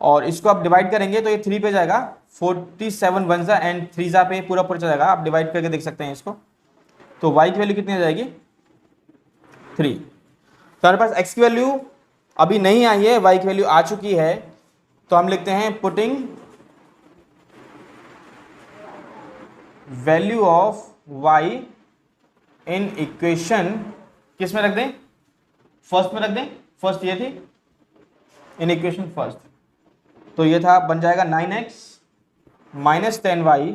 और इसको आप डिवाइड करेंगे तो ये 3 पे जाएगा, 47 1 जा एंड 3 जा पे पूरा पूरा जाएगा, आप डिवाइड करके देख सकते हैं इसको। तो y की वैल्यू कितनी आ जाएगी, 3। तो हमारे पास x की वैल्यू अभी नहीं आई है, y की वैल्यू आ चुकी है, तो हम लिखते हैं putting value of y in equation, किस में रख दें, फर्स्ट में रख दें, फर्स्ट ये थी इन इक्वेशन फर्स्ट, तो ये था, बन जाएगा 9x minus 10y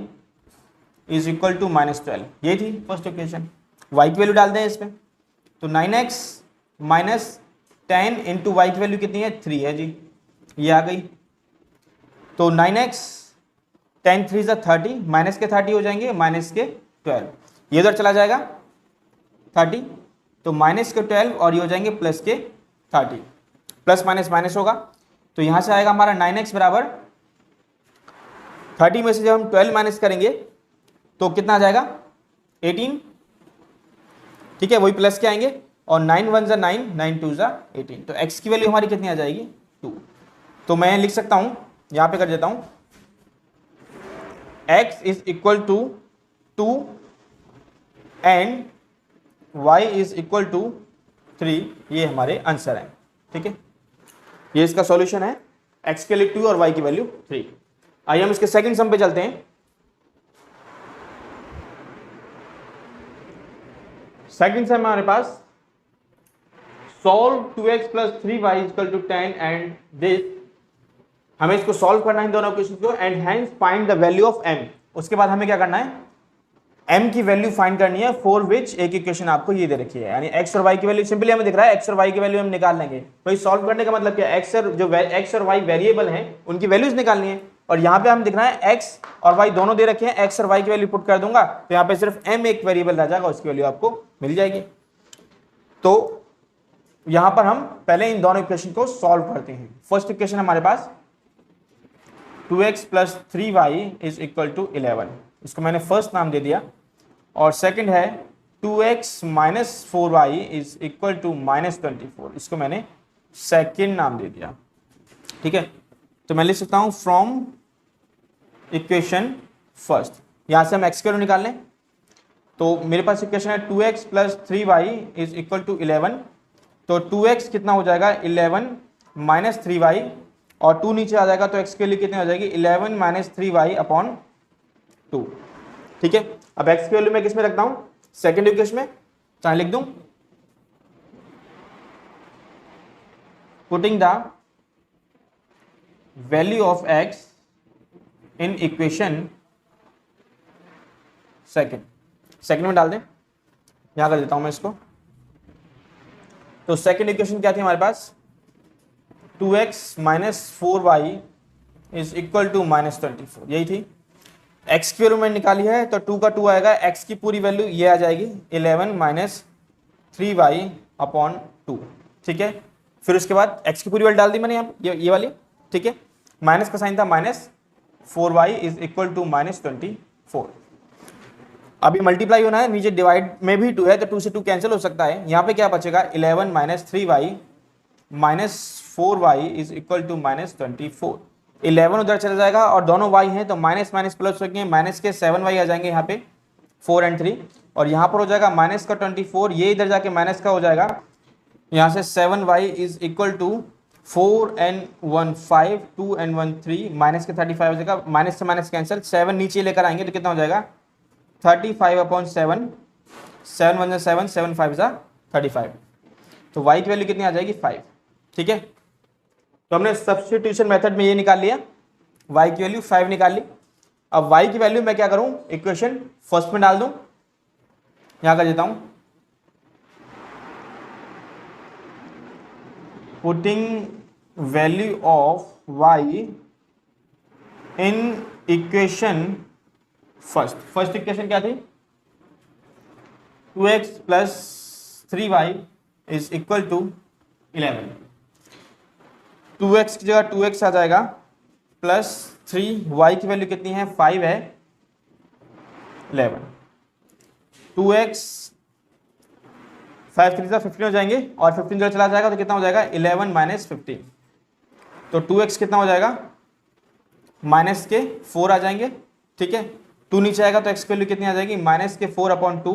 is equal to -12, ये थी फर्स्ट इक्वेशन। y की वैल्यू डाल दें इस पे, तो 9x माइनस 10 इंटू वाई की वैल्यू कितनी है, 3 है जी, ये आ गई। तो 9x 10 3 ज़ा 30, माइनस के 30 हो जाएंगे, माइनस के 12, ये उधर चला जाएगा 30, तो माइनस के 12 और ये हो जाएंगे प्लस के 30, प्लस माइनस माइनस होगा, तो यहाँ से आएगा हमारा 9x बराबर 30 में से जब हम 12 माइनस करेंगे तो कितना आ जाएगा 18, ठीक है, वही प्लस के आएंगे, और 9 1 ज़ा 9, 9 2 ज़ा 18, तो x की वैल्यू हमारी कितनी आ जाएगी 2। तो मैं लिख सकता हूँ, यहाँ पे कर देता हूँ, x is equal to 2 and y is equal to 3, ये हमारे आंसर है, ठीक है। ये इसका सॉल्यूशन है, x के लिए 2 और y की वैल्यू 3। आइए हम इसके सेकंड सम पे चलते हैं। सेकंड सम हमारे पास, solve 2x plus 3y equal to 10 and this, हमें इसको सॉल्व करना है दोनों इक्वेशन को, and hence find the value of m। उसके बाद हमें क्या करना है, m की वैल्यू फाइंड करनी है, फॉर विच एक इक्वेशन आपको ये दे रखी है, यानी x और y की वैल्यू सिंपली हमें दिख रहा है, x और y की वैल्यू हम निकाल लेंगे। तो सॉल्व करने का मतलब क्या है, x और y वेरिएबल हैं उनकी वैल्यूज निकालनी है, और यहाँ पे हम दिख रहा है x और y दोनों दे रखे हैं, x और y की वैल्यू पुट कर दूंगा तो यहाँ पे सिर्फ m एक वेरिएबल रह जाएगा, उसकी वैल्यू आपको मिल जाएगी। तो यहाँ पर हम पहले इन दोनों इक्वेशन को सॉल्व करते हैं। फर्स्ट इक्वेशन हमारे पास 2x plus 3y is equal to 11, इसको मैंने फर्स्ट नाम दे दिया, और सेकंड है 2x minus 4y is equal to -24, इसको मैंने सेकंड नाम दे दिया, ठीक है। तो मैं लिख सकता हूं फ्रॉम इक्वेशन फर्स्ट, यहां से हम x की वैल्यू निकाल लें, तो मेरे पास इक्वेशन है 2x plus 3y is equal to 11, तो 2x कितना हो जाएगा 11 माइनस 3y, और 2 नीचे आ जाएगा तो x के लिए कितनी हो जाएगी 11 माइनस 3y अपॉन 2, ठीक है। अब x की वैल्यू मैं किस में रखता हूं, सेकंड इक्वेशन में, चाहे लिख दूं putting the value of x in equation second में डाल दें, यहां कर देता हूं मैं इसको। तो सेकंड इक्वेशन क्या थी हमारे पास, 2x minus 4y is equal to -24, यही थी। x की वैल्यू मैंने निकाली है, तो 2 का 2 आएगा, x की पूरी वैल्यू ये आ जाएगी 11 माइनस 3y अपॉन 2, ठीक है। फिर उसके बाद x की पूरी वैल्यू डाल दी मैंने यहाँ ये वाली, ठीक है। माइनस का साइन था minus 4y is equal to minus 24। अभी मल्टीप्लाई होना है, नीचे डिवाइड में भी 2 है तो 2 से 2 कैंसिल हो सकता है। यहाँ पे क्या बचेगा 11 minus 3y minus 4y is equal to minus 24। 11 उधर चला जाएगा और दोनों y हैं तो माइनस माइनस प्लस हो गए, माइनस के 7y आ जाएंगे यहाँ पे 4 और 3, और यहाँ पर हो जाएगा माइनस का 24, ये इधर जाके माइनस का हो जाएगा, यहाँ से 7y is equal to 4 and 1 5, 2 and 1 3, minus के 35 हो जाएगा, माइनस से माइनस कैंसिल, 7 नीचे लेकर आएंगे तो कितना हो जाएगा 35 अपॉन 7, 7 1 7, 7 5 35, तो y की वैल्यू कितनी आ जाएगी 5, ठीक है। तो हमने सब्स्टिट्यूशन मेथड में ये निकाल लिया, y की वैल्यू 5 निकाल ली। अब y की वैल्यू मैं क्या करूं, इक्वेशन फर्स्ट में डाल दूं, यहां कर देता हूं, putting value of y in equation first equation क्या थी 2x plus 3y is equal to 11, 2x की जगह 2x आ जाएगा प्लस 3y की वैल्यू कितनी है 5 है 11, 2x 5 3 से 15 हो जाएंगे और 15 जो चला जाएगा तो कितना हो जाएगा 11 माइनस 15, तो 2x कितना हो जाएगा माइनस के 4 आ जाएंगे, ठीक है। 2 नीचे आएगा तो x की वैल्यू कितनी आ जाएगी माइनस के 4 अपॉन 2,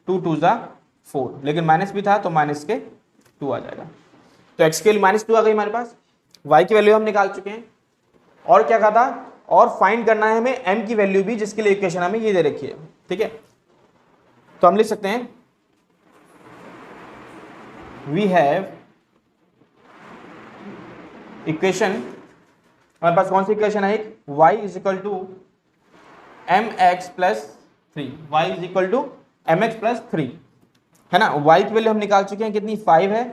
2 2 जा 4, लेकिन माइनस भी था तो माइनस के 2 आ जाएगा, तो x की वैल्यू माइनस 2 आ गई हमारे पास। y की वैल्यू हम निकाल चुके हैं, और क्या कहा था, और फाइंड करना है हमें m की वैल्यू भी, जिसके लिए इक्वेशन हमें ये दे रखी है, ठीक है। तो हम लिख सकते हैं वी हैव इक्वेशन, हमारे पास कौन सी इक्वेशन है, एक y is equal to mx plus 3, y is equal to mx plus 3, है ना। y की वैल्यू हम निकाल चुके हैं कितनी 5 है,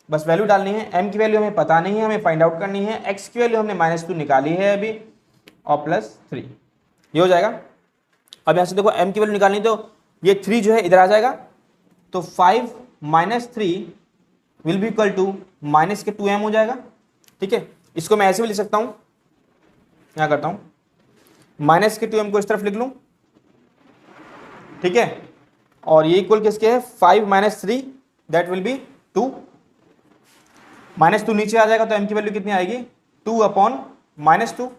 बस वैल्यू डालनी है, m की वैल्यू हमें पता नहीं है, हमें फाइंड आउट करनी है, x की वैल्यू हमने -2 निकाली है अभी और प्लस 3, ये हो जाएगा। अब यहाँ से देखो m की वैल्यू निकालनी, तो ये 3 जो है इधर आ जाएगा, तो 5 minus 3 will be equal to minus के 2m हो जाएगा, ठीक है। इसको मैं ऐसे भी लिख सकता हूँ, यहाँ करता हूँ, माइनस के 2m को इस तरफ लिख लूँ, ठीक है, और ये इक्वल किसके है 5 माइनस 3 दैट विल बी 2, -2 नीचे आ जाएगा तो m की वैल्यू कितनी आएगी 2 अपॉन -2,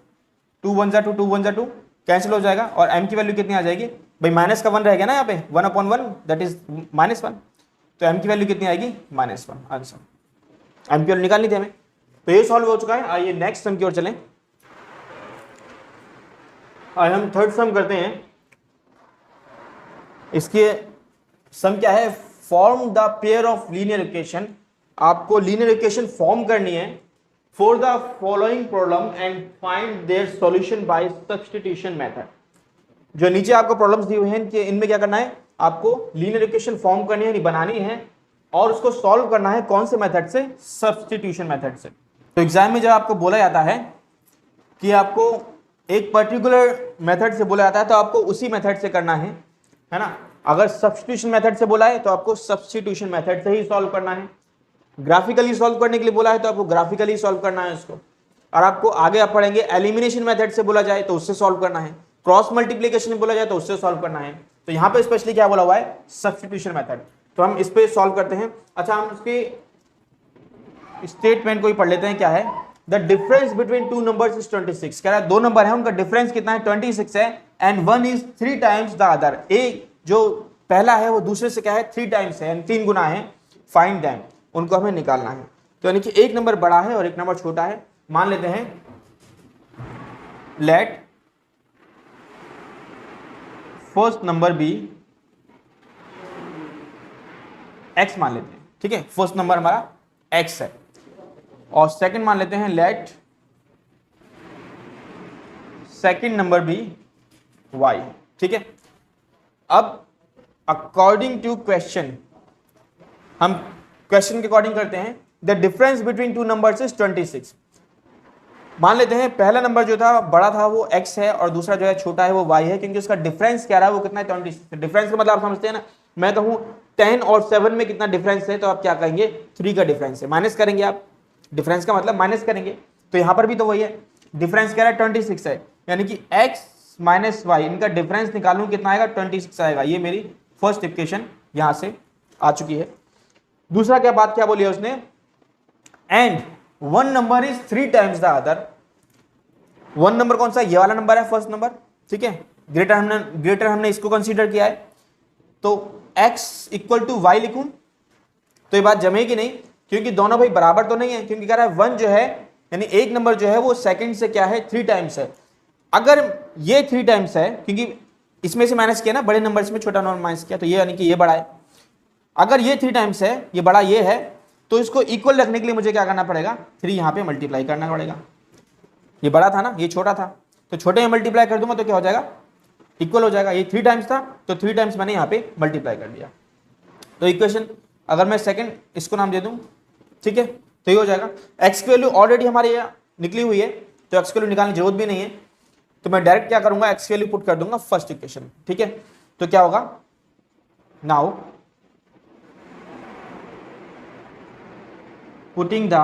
2 1 जा 2, 2 1 जा 2 कैंसिल हो जाएगा, और m की वैल्यू कितनी आ जाएगी भाई, माइनस का 1 रहेगा ना यहाँ पे, 1 अपॉन 1 दैट इज -1, तो m की वैल्यू कितनी आएगी -1 आंसर। m की वैल्यू निकालनी थी हमें, तो ये सॉल्व हो चुका है। आइए नेक्स्ट सम की ओर चलें। आज हम थर्ड सम करते हैं। इसके सम क्या है, form the pair of linear equation, आपको लीनियर इक्वेशन फॉर्म करनी है for the following problem and find their solution bye substitution method. जो नीचे आपको प्रॉब्लम्स दी हुई हैं कि इनमें क्या करना है, आपको लीनियर इक्वेशन फॉर्म करनी है, बनानी है और उसको सॉल्व करना है कौन से मेथड से, सब्स्टिट्यूशन मेथड से। तो एग्जाम में जब आपको बोला जाता है कि आपको एक पर्टिकुलर मेथड से बोला जाता है तो आपको उसी मेथड से करना है ना। अगर सब्स्टिट्यूशन मेथड से बोला है तो आपको सब्स्टिट्यूशन मेथड से ही सॉल्व करना है, ग्राफिकली सॉल्व करने के लिए बोला है तो आपको ग्राफिकली सॉल्व करना है उसको, और आपको आगे आप पढ़ेंगे एलिमिनेशन मेथड से बोला जाए तो उससे सॉल्व करना है, क्रॉस मल्टीप्लिकेशन में बोला जाए तो उससे सॉल्व करना है। तो यहाँ पे स्पेशली क्या बोला हुआ है, सब्स्टिट्यूशन मेथड, तो हम इस पे सॉल्व करते हैं। अच्छा, हम उसके स्टेटमेंट को ही पढ़ लेते हैं, क्या है, the difference between two numbers is 26। कह रहा है दो नंबर है, उनका डिफरेंस कितना है 26 है, and one is 3 times the other, एक जो पहला है वो दूसरे से क्या है 3 टाइम्स है, 3 गुना है, फाइंड दैम, उनको हमें निकालना है। तो यानी कि एक नंबर बड़ा है और एक नंबर छोटा है। मान लेते हैं let first number be x मान लेते हैं, ठीक है, फर्स्ट नंबर हमारा x है, और सेकंड मान लेते हैं let second number be y, ठीक है। अब अकॉर्डिंग टू क्वेश्चन, हम क्वेश्चन के अकॉर्डिंग करते हैं, the difference between two numbers is 26। मान लेते हैं पहला नंबर जो था बड़ा था वो x है और दूसरा जो है छोटा है वो y है, क्योंकि उसका डिफरेंस क्या रहा है वो कितना है 26। डिफरेंस का मतलब आप समझते हैं ना, मैं कहूँ 10 और 7 में कितना डिफरेंस है, तो आप क्या कहेंगे 3 का डिफरेंस है, माइनस करेंगे आप, डिफरेंस का मतलब माइनस करेंगे। तो यहां पर भी तो वही है, डिफरेंस क्या है 26 है, यानी कि x माइनस वाई इनका डिफरेंस निकालूं कितना आएगा 26 आएगा। ये मेरी फर्स्ट इक्वेशन यहां से आ चुकी है। दूसरा क्या बात क्या बोली है उसने, and one number is 3 times the other. One number कौन सा, ये वाला नंबर है फर्स्ट नंबर, ठीक है, ग्रेटर हमने इसको कंसीडर किया है, तो x इक्वल टू वाई लिखूं तो ये बात जमेगी नहीं, क्योंकि दोनों भाई बराबर तो नहीं है, क्योंकि कह रहा है 1 जो है यानी एक नंबर जो है वो सेकंड से क्या है 3 टाइम्स है। अगर ये 3 टाइम्स है, क्योंकि इसमें से माइनस किया ना, बड़े नंबर में छोटा नंबर माइनस किया, तो ये यानी कि ये बड़ा है। अगर ये 3 टाइम्स है, ये बड़ा ये है, तो इसको इक्वल रखने के लिए मुझे क्या करना पड़ेगा, 3 यहाँ पे मल्टीप्लाई करना पड़ेगा। ये बड़ा था ना, ये छोटा था, तो छोटे में मल्टीप्लाई कर दूंगा तो क्या हो जाएगा, इक्वल हो जाएगा। ये 3 टाइम्स था तो 3 टाइम्स मैंने यहाँ पे मल्टीप्लाई कर दिया। तो इक्वेशन अगर मैं सेकंड इसको नाम दे दूं, ठीक है, तो ये हो जाएगा। एक्स की वैल्यू ऑलरेडी हमारे यहाँ निकली हुई है, तो एक्स की वैल्यू निकालने की जरूरत भी नहीं है, तो मैं डायरेक्ट क्या करूंगा, एक्स की वैल्यू पुट कर दूंगा फर्स्ट इक्वेशन, ठीक है। तो क्या होगा, now putting the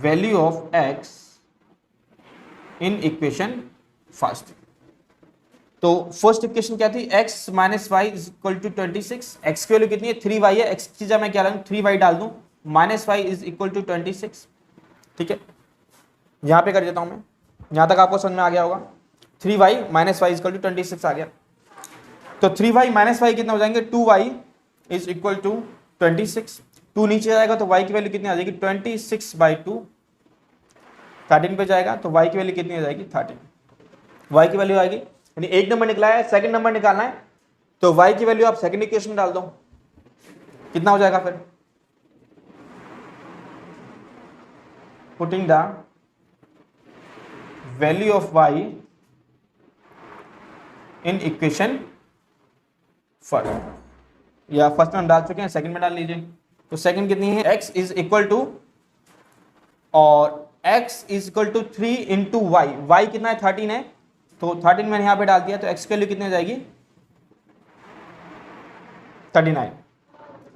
value of x in equation first. तो फर्स्ट इक्वेशन क्या थी, x minus y is equal to 26। X की वैल्यू कितनी है 3y है, x की जगह मैं क्या डालूं 3y डाल दूं, minus y is equal to 26, ठीक है। यहां पे कर देता हूं मैं, यहां तक आपको समझ में आ गया होगा। 3y minus y is equal to 26 आ गया, तो 3y माइनस वाई कितना हो जाएंगे 2y इज इक्वल टू 26। 2 नीचे जाएगा तो y की वैल्यू कितनी आ जाएगी 26/2, 13 पे जाएगा तो y की वैल्यू कितनी आ जाएगी 13। y की वैल्यू आएगी, यानी एक नंबर निकला है, सेकंड नंबर निकालना है, तो y की वैल्यू आप सेकंड इक्वेशन में डाल दो, कितना हो जाएगा फिर, putting the value of y in equation first, या फर्स्ट में डाल चुके हैं, सेकंड में डाल लीजिए। तो सेकंड कितनी है, x इज इक्वल टू, और x is equal to 3 into y, y कितना है 13 है, तो 13 मैंने यहां पे डाल दिया, तो x की वैल्यू कितनी आ जाएगी 39,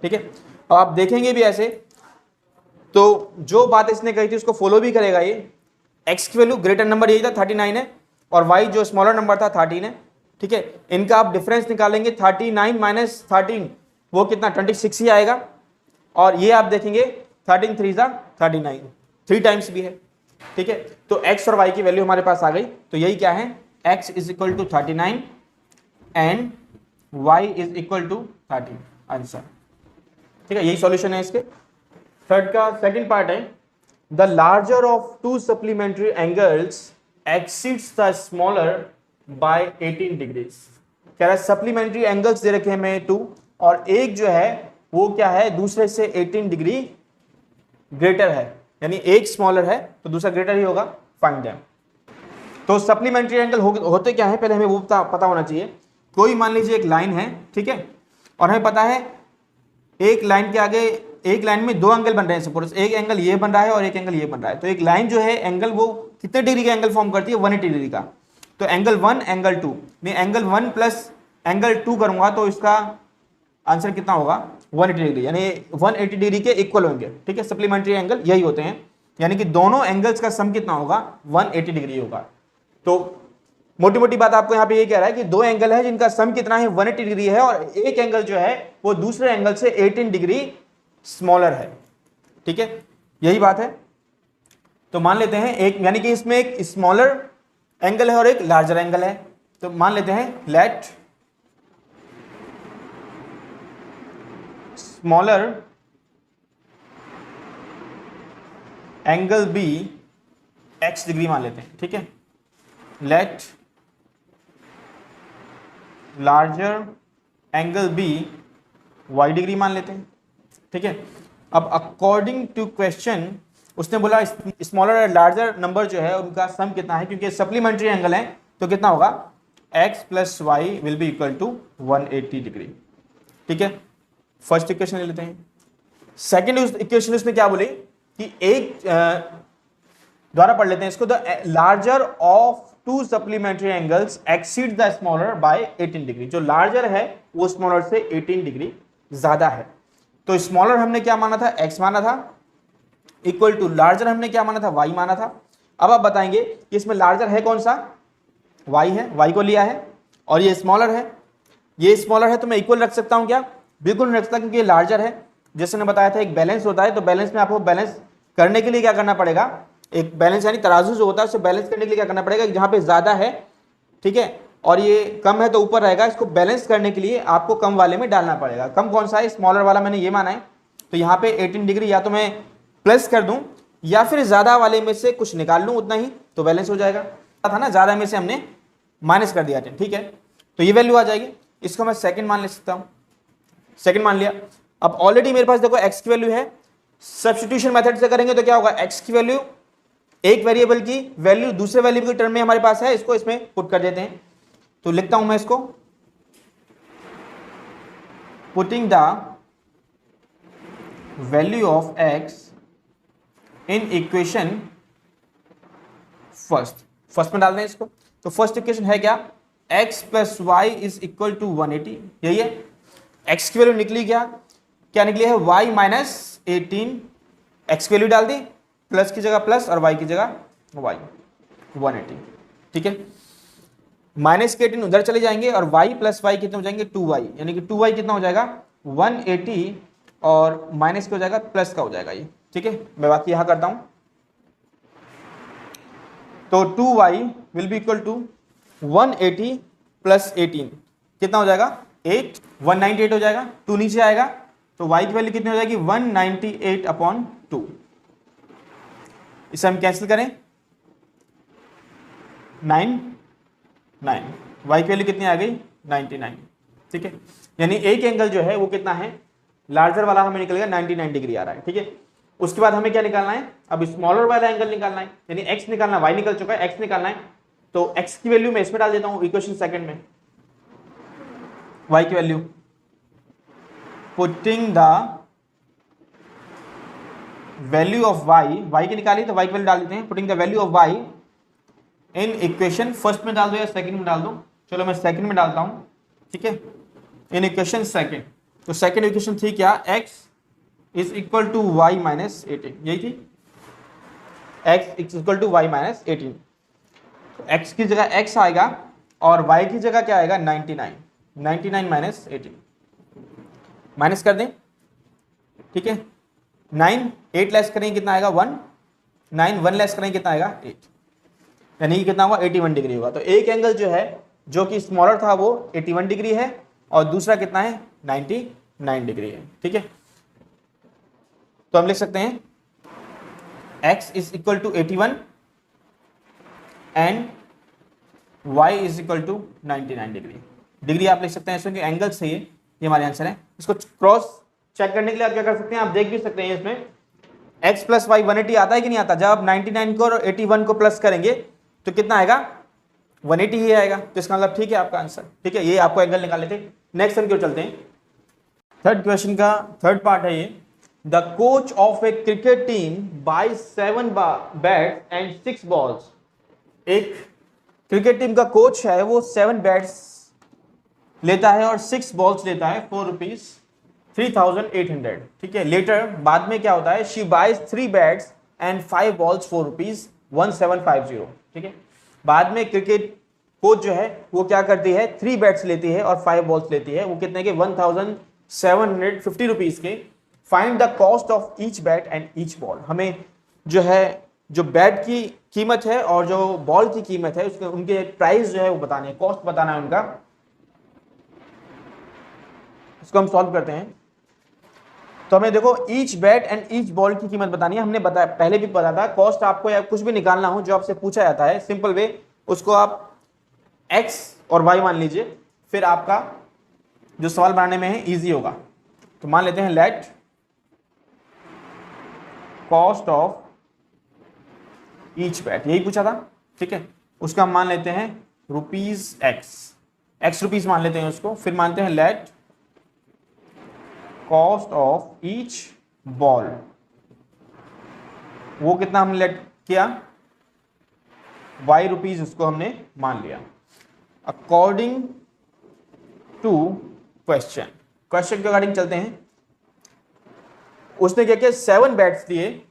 ठीक है। अब आप देखेंगे भी ऐसे, तो जो बात इसने कही थी उसको फॉलो भी करेगा ये। x की वैल्यू ग्रेटर नंबर यही था 39 है, और y जो स्मॉलर नंबर था 13 है, ठीक है। इनका आप डिफरेंस निकालेंगे 39 माइनस 13 वो कितना 26 ही आएगा, और ये आप देखेंगे 13 3 39, 3 टाइम्स भी है, ठीक है। तो x और y की वैल्यू हमारे पास आ गई, तो यही क्या है, x is equal to 39 and y is equal to 13, answer, ठीक है। यही सॉल्यूशन है इसके। थर्ड का सेकंड पार्ट है, the larger of 2 supplementary angles exceeds the smaller by 18 degrees. कह रहा है सप्लीमेंट्री एंगल्स दे रखे हैं हमें 2, और एक जो है वो क्या है दूसरे से 18 डिग्री ग्रेटर है, यानी एक स्मॉलर है तो दूसरा ग्रेटर ही होगा, फाइंड देम। तो सप्लीमेंट्री एंगल होते क्या है, पहले हमें वो पता होना चाहिए। कोई मान लीजिए एक लाइन है, ठीक है, और हमें पता है एक लाइन के आगे, एक लाइन में 2 एंगल बन रहे हैं, सपोज एक एंगल ये बन रहा है और एक एंगल ये बन रहा है, तो एक लाइन जो है एंगल वो कितने डिग्री का एंगल फॉर्म करती है 180 डिग्री का। तो एंगल 1 एंगल 2, मैं एंगल 1 प्लस एंगल 2 करूंगा तो इसका आंसर कितना होगा 180 डिग्री, यानी 180 डिग्री के इक्वल होंगे, ठीक है। सप्लीमेंट्री एंगल यही होते हैं, यानी कि दोनों एंगल्स का सम कितना होगा 180 डिग्री होगा। तो मोटी मोटी बात आपको यहाँ पे ये कह रहा है कि 2 एंगल है जिनका सम कितना है 180 डिग्री है, और एक एंगल जो है वो दूसरे एंगल से 18 डिग्री स्मॉलर है, ठीक है, यही बात है। तो मान लेते हैं एक, यानी कि इसमें एक स्मॉलर एंगल है और एक लार्जर एंगल है, तो मान लेते हैं let smaller angle be x degree मान लेते हैं, ठीक है। Let larger angle be y degree मान लेते हैं, ठीक है। अब अकॉर्डिंग टू क्वेश्चन उसने बोला स्मॉलर और लार्जर नंबर जो है उनका सम कितना है, क्योंकि सप्लीमेंट्री एंगल है तो कितना होगा x plus y will be equal to 180 degree, ठीक है। फर्स्ट इक्वेशन ले लेते हैं। सेकेंड इक्वेशन उसने क्या बोली कि एक द्वारा पढ़ लेते हैं इसको, the larger of to supplementary angles exceed the smaller by 18 degree. जो लार्जर है वो स्मॉलर से 18 डिग्री ज्यादा है। तो स्मॉलर हमने क्या माना था, x माना था, इक्वल टू लार्जर हमने क्या माना था, y माना था। अब आप बताएंगे कि इसमें लार्जर है कौन सा, y है, y को लिया है, और ये स्मॉलर है, ये स्मॉलर है, तो मैं इक्वल रख सकता हूं क्या, बिल्कुल नहीं रख सकता, क्योंकि ये लार्जर है। जैसे मैंने बताया था एक बैलेंस होता है, तो बैलेंस में आपको बैलेंस करने के लिए क्या करना पड़ेगा, एक बैलेंस यानी तराजू जो होता है उसे बैलेंस करने के लिए क्या करना पड़ेगा, जहां पे ज्यादा है, ठीक है, और ये कम है तो ऊपर रहेगा, इसको बैलेंस करने के लिए आपको कम वाले में डालना पड़ेगा। कम कौन सा है, स्मॉलर वाला, मैंने ये माना है। तो यहाँ पे 18 डिग्री या तो मैं प्लस कर दूं या फिर ज्यादा वाले में से कुछ निकाल लूं, उतना ही तो बैलेंस हो जाएगा। था ना, ज्यादा में से हमने माइनस कर दिया, ठीक है, तो ये वैल्यू आ जाएगी। इसको मैं सेकंड मान ले सकता हूं, सेकंड मान लिया। अब ऑलरेडी मेरे पास देखो x की वैल्यू है, सब्स्टिट्यूशन मेथड से करेंगे तो क्या होगा, x की वैल्यू, एक वेरिएबल की वैल्यू दूसरे वेरिएबल के टर्म में हमारे पास है, इसको इसमें पुट कर देते हैं। तो लिखता हूं मैं इसको, putting the value of x in equation first में डाल दें इसको। तो फर्स्ट इक्वेशन है क्या, x plus y is equal to 180, यही है। x की वैल्यू निकली क्या निकली है, y माइनस 18, x की वैल्यू डाल दी, प्लस की जगह प्लस और y की जगह y, 180, ठीक है। माइनस के 18 उधर चले जाएंगे और y प्लस वाई कितने हो जाएंगे, 2y, यानी कि 2y कितना हो जाएगा 180, और माइनस का हो जाएगा प्लस का हो जाएगा ये, ठीक है। मैं बाकी यहां करता हूं, तो 2y will be equal to 180 plus 18 कितना हो जाएगा 8, 198 हो जाएगा, 2 नीचे आएगा तो y की वैल्यू कितनी हो जाएगी 198 अपॉन 2। इसे हम कैंसिल करें, 9 y की वैल्यू कितनी आ गई 99, ठीक है। यानी एक एंगल जो है वो कितना है, लार्जर वाला हमें निकल गया 99 डिग्री आ रहा है, ठीक है। उसके बाद हमें क्या निकालना है, अब स्मॉलर वाला एंगल निकालना है, यानी x निकालना, y निकल चुका है, x निकालना है। तो x की वैल्यू मैं इसमें डाल देता हूं इक्वेशन सेकंड में, y की value, putting the value of y की निकाली तो y की वैल्यू डाल देते हैं, putting the value of y in equation first में डाल दो या सेकंड में डाल दो, चलो मैं सेकंड में डालता हूं, ठीक है, इन इक्वेशन सेकंड। तो सेकंड इक्वेशन थी क्या, x is equal to y minus 18, यही थी, x is equal to y minus 18। तो x की जगह x आएगा और y की जगह क्या आएगा 99 माइनस 18, माइनस कर दें, ठीक है। 9 8 लेस करेंगे कितना आएगा 1, 9 1 लेस करेंगे कितना आएगा 8, यानी कि कितना होगा 81 डिग्री होगा। तो एक एंगल जो है जो कि स्मॉलर था वो 81 डिग्री है और दूसरा कितना है 99 डिग्री है, ठीक है। तो हम लिख सकते हैं x is equal to 81 and y is equal to 99 degree. Degree आप लिख सकते हैं इसमें, एंगल सही है, ये हमारे आंसर है। इसको क्रॉस चेक करने के लिए आप क्या कर सकते हैं, आप देख भी सकते हैं इसमें x प्लस वाई 180 आता है कि नहीं आता। जब आप 99 को और 81 को प्लस करेंगे तो कितना आएगा 180 ही आएगा, तो इसका मतलब ठीक है आपका आंसर, ठीक है। ये आपको एंगल निकाल लेते। नेक्स्ट हम क्यों चलते हैं, थर्ड क्वेश्चन का थर्ड पार्ट है ये। The coach of a cricket team buy 7 bats and 6 balls. एक क्रिकेट टीम का कोच है वो 7 बैट्स लेता है और 6 बॉल्स लेता है फॉर रुपीज 3800, ठीक है। लेटर बाद में क्या होता है, she buys 3 bats and 5 balls for rupees 1750, ठीक है। बाद में क्रिकेट कोच जो है वो क्या करती है, 3 बैट्स लेती है और 5 बॉल्स लेती है, वो कितने के 1750 रुपीज के। Find the cost of each bat and each ball. हमें जो है जो बैट की कीमत है और जो बॉल की कीमत है उसके उनके प्राइस जो है वो बताने हैं, कॉस्ट बताना है उनका। इसको हम सॉल्व करते हैं। तो हमें देखो each bat and each ball की कीमत बतानी है। हमने बताया पहले भी पता था, कॉस्ट आपको या कुछ भी निकालना हो जो आपसे पूछा जाता है, सिंपल वे उसको आप x और y मान लीजिए, फिर आपका जो सवाल बनाने में है इजी होगा। तो मान लेते हैं let cost of each bat, यही पूछा था, ठीक है। उसका हम मान लेते हैं रुपीज x रुपीज मान लेते हैं उसको। फिर मानते हैं let cost of each ball, वो कितना हमने लेट किया y रुपीज उसको हमने मान लिया अकॉर्डिंग टू क्वेश्चन के अकॉर्डिंग चलते हैं। उसने क्या किया 7 बैट्स लिए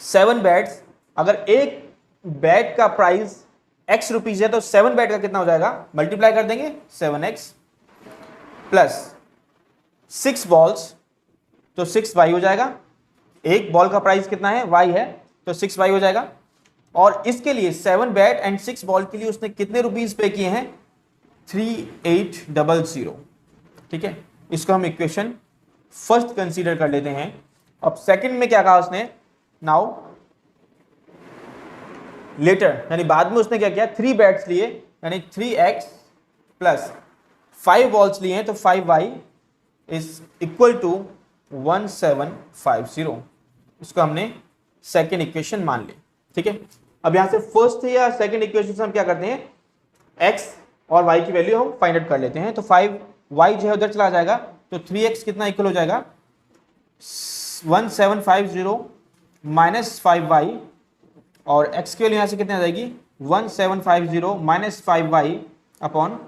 7 बैट्स अगर एक बैट का प्राइस x रुपीज है तो 7 बैट का कितना हो जाएगा मल्टीप्लाई कर देंगे 7x प्लस 6 बॉल्स तो 6y हो जाएगा। एक बॉल का प्राइस कितना है y है तो 6y हो जाएगा और इसके लिए 7 बैट एंड 6 बॉल के लिए उसने कितने रुपीस पे किए हैं 3800। ठीक है, इसको हम इक्वेशन फर्स्ट कंसीडर कर लेते हैं। अब सेकंड में क्या कहा उसने नाउ लेटर यानी बाद में उसने क्या किया 3 बैट्स लिए यानी 3x प्लस 5 बॉल्स लिए हैं तो 5y इज इक्वल टू 1750। इसको हमने सेकेंड इक्वेशन मान ली। ठीक है, अब यहां से फर्स्ट या सेकेंड इक्वेशन से हम क्या करते हैं x और y की वैल्यू हम फाइंड आउट कर लेते हैं। तो 5y जो है उधर चला जाएगा तो 3x कितना इक्वल हो जाएगा 1750 माइनस 5y और x की वैल्यू यहां से कितनी आ जाएगी 1750 माइनस 5y अपॉन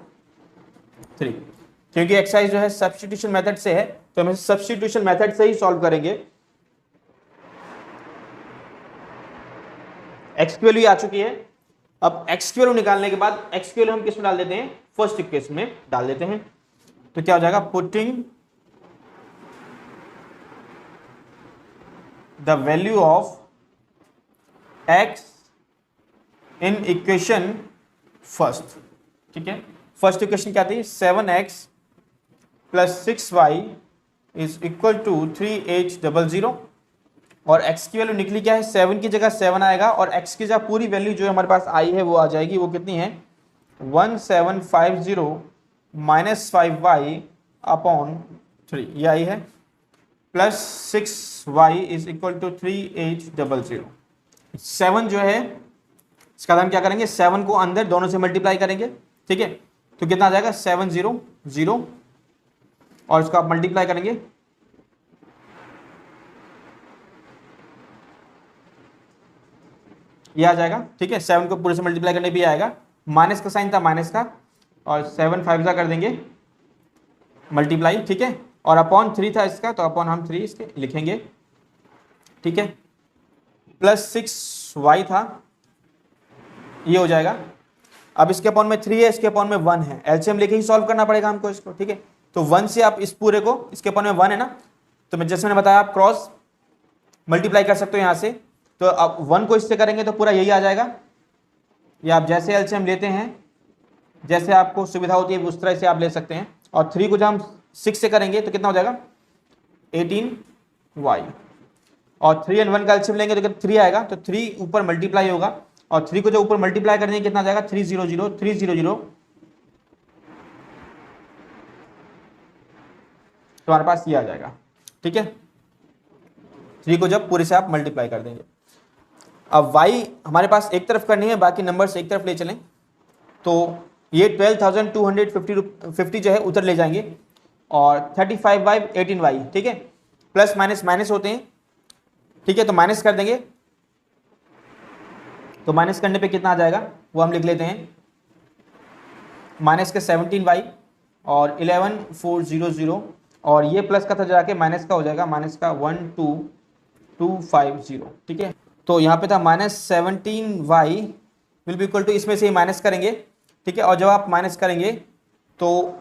3। क्योंकि एक्सरसाइज जो है सब्स्टिट्यूशन मेथड से है तो हम सब्स्टिट्यूशन मेथड से ही सॉल्व करेंगे। x की वैल्यू आ चुकी है। अब x की वैल्यू निकालने के बाद x की वैल्यू हम किस में डाल देते हैं फर्स्ट इक्वेशन में डाल देते हैं। तो क्या हो जाएगा putting the value of x in equation first. ठीक है, फर्स्ट इक्वेशन क्या थी 7x plus 6y is equal to 3800 और x की वैल्यू निकली क्या है 7 की जगह 7 आएगा और x की जगह पूरी वैल्यू जो हमारे पास आई है वो आ जाएगी। वो कितनी है 1750 माइनस 5y अपॉन 3 ये आई है plus 6y is equal to 3800। 7 जो है इसका हम क्या करेंगे 7 को अंदर दोनों से मल्टीप्लाई करेंगे। ठीक है, तो कितना आ जाएगा 700 और इसको आप मल्टीप्लाई करेंगे ये आ जाएगा। ठीक है, 7 को पूरे से मल्टीप्लाई करने भी आएगा। माइनस का साइन था माइनस का और 7 5 कर देंगे मल्टीप्लाई। ठीक है, और अपॉन 3 था इसका तो अपॉन हम 3 इसके लिखेंगे। ठीक है, प्लस 6y था ये हो जाएगा। अब इसके अपॉन में 3 है इसके अपॉन में 1 है एलसीएम लेके ही सॉल्व करना पड़ेगा हमको इसको। ठीक है, तो 1 से आप इस पूरे को इसके अपॉन में 1 है ना तो मैं जैसे मैंने बताया आप क्रॉस मल्टीप्लाई कर सकते हो यहाँ से। तो अब 1 को इससे करेंगे तो पूरा यही आ जाएगा। या आप जैसे एलसीएम लेते हैं जैसे आपको सुविधा होती है उस तरह से आप ले सकते हैं। और 3 को जब हम 6 से करेंगे तो कितना हो जाएगा 18y और 3 and 1 का एलसीएम लेंगे तो 3 आएगा तो 3 ऊपर मल्टीप्लाई होगा और 3 को जब ऊपर मल्टीप्लाई करेंगे कितना आ जाएगा 300 तो हमारे पास ये आ जाएगा। ठीक है, 3 को जब पूरे से आप मल्टीप्लाई कर देंगे। अब y हमारे पास एक तरफ करनी है बाकी नंबर से एक तरफ ले चलें तो ये 12,250 जो है उधर ले जाएंगे और 35y 18y। ठीक है, प्लस माइनस माइनस होते हैं। ठीक है, तो माइनस कर देंगे तो माइनस करने पे कितना आ जाएगा वो हम लिख लेते हैं माइनस का 17y और 11400 और ये प्लस का था जाके माइनस का हो जाएगा माइनस का 12250। ठीक है, तो यहाँ पे था minus 17y will be equal to इसमें से ही माइनस करेंगे। ठीक है, और जब आप माइनस करेंगे तो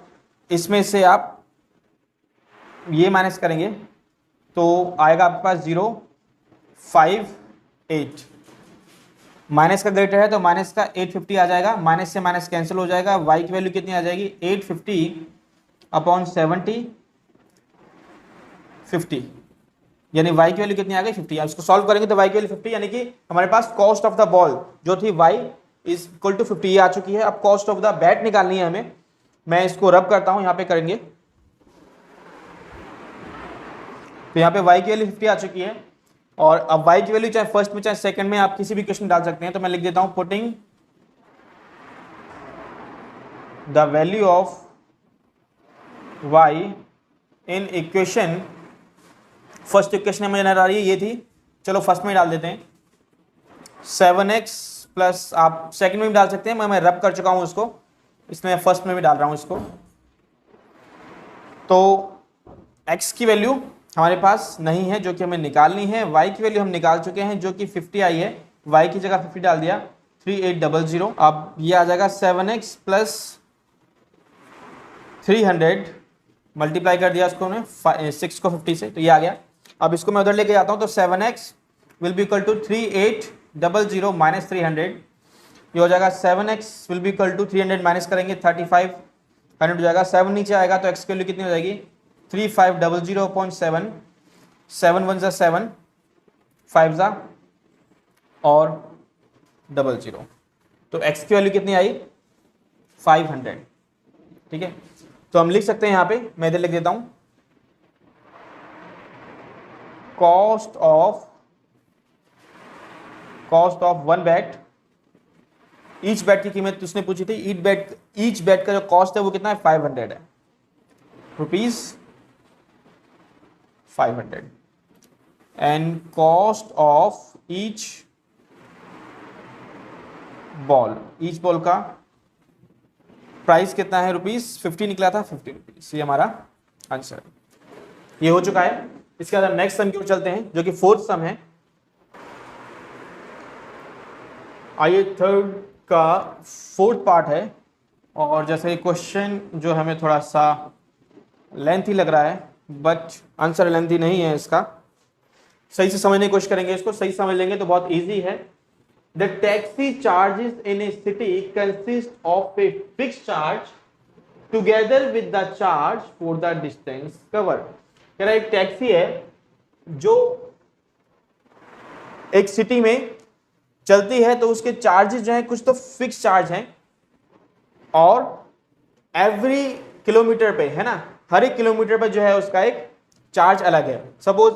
इसमें से आप ये माइनस करेंगे तो आएगा आपके पास 058 माइनस का ग्रेटर है तो माइनस का 850 आ जाएगा। माइनस से माइनस कैंसिल हो जाएगा। y की वैल्यू कितनी आ जाएगी 850 अपॉन 70 50 यानी y की वैल्यू कितनी आ गई 50। अब इसको सॉल्व करेंगे तो y की वैल्यू 50 यानी कि हमारे पास कॉस्ट ऑफ द बॉल जो थी y इज इक्वल टू 50 ये आ चुकी है। अब कॉस्ट ऑफ द बैट निकालनी है हमें। मैं इसको रब करता हूं यहाँ पे करेंगे तो यहाँ पे y की वैल्यू 50 आ चुकी है और अब y की वैल्यू चाहे फर्स्ट में चाहे सेकंड में आप किसी भी क्वेश्चन डाल सकते हैं। तो मैं लिख देता हूं putting the value of y in equation first equation मुझे नजर आ रही है ये थी। चलो फर्स्ट में डाल देते हैं 7x प्लस आप सेकंड में भी डाल सकते हैं, मैं रब कर चुका हूं इसको, इसमें फर्स्ट में भी डाल रहा हूं इसको। तो x की वैल्यू हमारे पास नहीं है जो कि हमें निकालनी है, y की वैल्यू हम निकाल चुके हैं जो कि 50 आई है, y की जगह 50 डाल दिया 3800। अब ये आ जाएगा 7x प्लस 300 मल्टीप्लाई कर दिया उसको हमने 6 को 50 से, तो ये आ गया। अब इसको मैं उधर लेके जाता हूँ, तो 7x will be equal to 3800 minus 300, ये हो जाएगा 7x will be equal to 300 minus करेंगे 3500 हो जाएगा, 7 नीचे आएगा तो x की वैल्यू कितनी हो जाएगी 3500/7, 7 1 7, 5 और 00, तो x की वैल्यू कितनी आई 500। ठीक है, तो हम लिख सकते हैं यहाँ पे, मैं इधर लिख देता हूं, cost of 1 bat, each bat की कीमत उसने पूछी थी, ईच बैट का जो कॉस्ट है वो कितना है 500 है, rupees 500, and cost of each ball का प्राइस कितना है रुपीज 50 निकला था, 50 रुपीज, ये हमारा आंसर ये हो चुका है। इसके बाद नेक्स्ट सम की ओर चलते हैं जो कि फोर्थ सम है। आइए थर्ड का फोर्थ पार्ट है, और जैसे क्वेश्चन जो हमें थोड़ा सा लेंथी लग रहा है बट आंसर लेंथी नहीं है इसका, सही से समझने की कोशिश करेंगे, इसको सही समझ लेंगे तो बहुत इजी है। The taxi charges in a city consist of a fixed charge together with the charge for the distance covered। कह रहा है एक टैक्सी है जो एक सिटी में चलती है तो उसके चार्जेस जो है कुछ तो फिक्स चार्ज हैं, और एवरी किलोमीटर पे है ना, हर एक किलोमीटर पे जो है उसका एक चार्ज अलग है। सपोज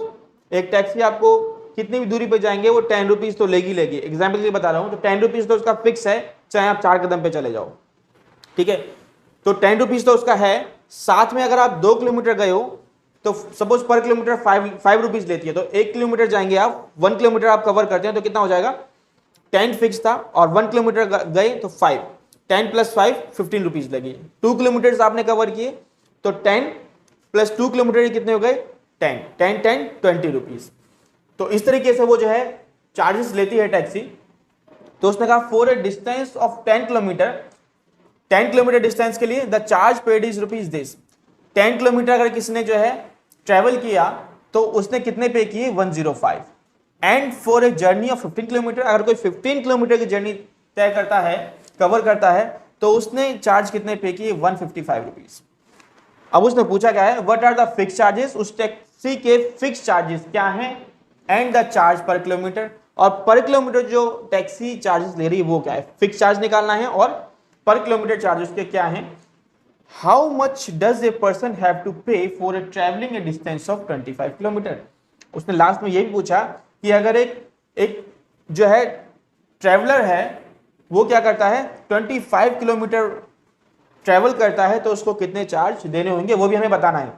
एक टैक्सी आपको कितनी भी दूरी पे जाएंगे वो 10 रुपीज तो लेगी, एग्जाम्पल के लिए बता रहा हूं, तो 10 रुपीज तो उसका फिक्स है, चाहे आप 4 कदम पे चले जाओ। ठीक है, तो 10 रुपीज तो उसका है, साथ में अगर आप 2 किलोमीटर गए हो तो सपोज पर किलोमीटर 5 रुपीज लेती है, तो 1 किलोमीटर जाएंगे आप, 1 किलोमीटर आप कवर करते हैं तो कितना हो जाएगा, 10 फिक्स था और 1 किलोमीटर गए तो 5, 10 प्लस 5 15 रुपीज लगी। 2 किलोमीटर आपने कवर किए तो 10 प्लस 2 किलोमीटर कितने हो गए 10, 10 10 20 रुपीज। तो इस तरीके से वो जो है चार्जेस लेती है टैक्सी। तो उसने कहा for a distance of 10 kilometre, 10 kilometre distance के लिए the charge paid is rupees this. 10 kilometre अगर किसी ने जो है ट्रेवल किया तो उसने कितने पे किए 105। And for a journey of 15 kilometre, अगर कोई 15 किलोमीटर की जर्नी तय करता है, कवर करता है, तो उसने चार्ज कितने पे किए 155 रुपीज। अब उसने पूछा क्या है, what are the fix charges, उस टैक्सी के फिक्स चार्जेस क्या हैं, and the charge per kilometre, और पर किलोमीटर जो टैक्सी चार्जेस ले रही है वो क्या है, फिक्स चार्ज निकालना है और पर किलोमीटर चार्जेस के क्या हैं। How much does a person have to pay for a travelling a distance of 25 kilometre. उसने लास्ट में ये भी पूछा कि अगर एक जो है ट्रैवलर है वो क्या करता है 25 किलोमीटर ट्रैवल करता है तो उसको कितने चार्ज देने होंगे वो भी हमें बताना है।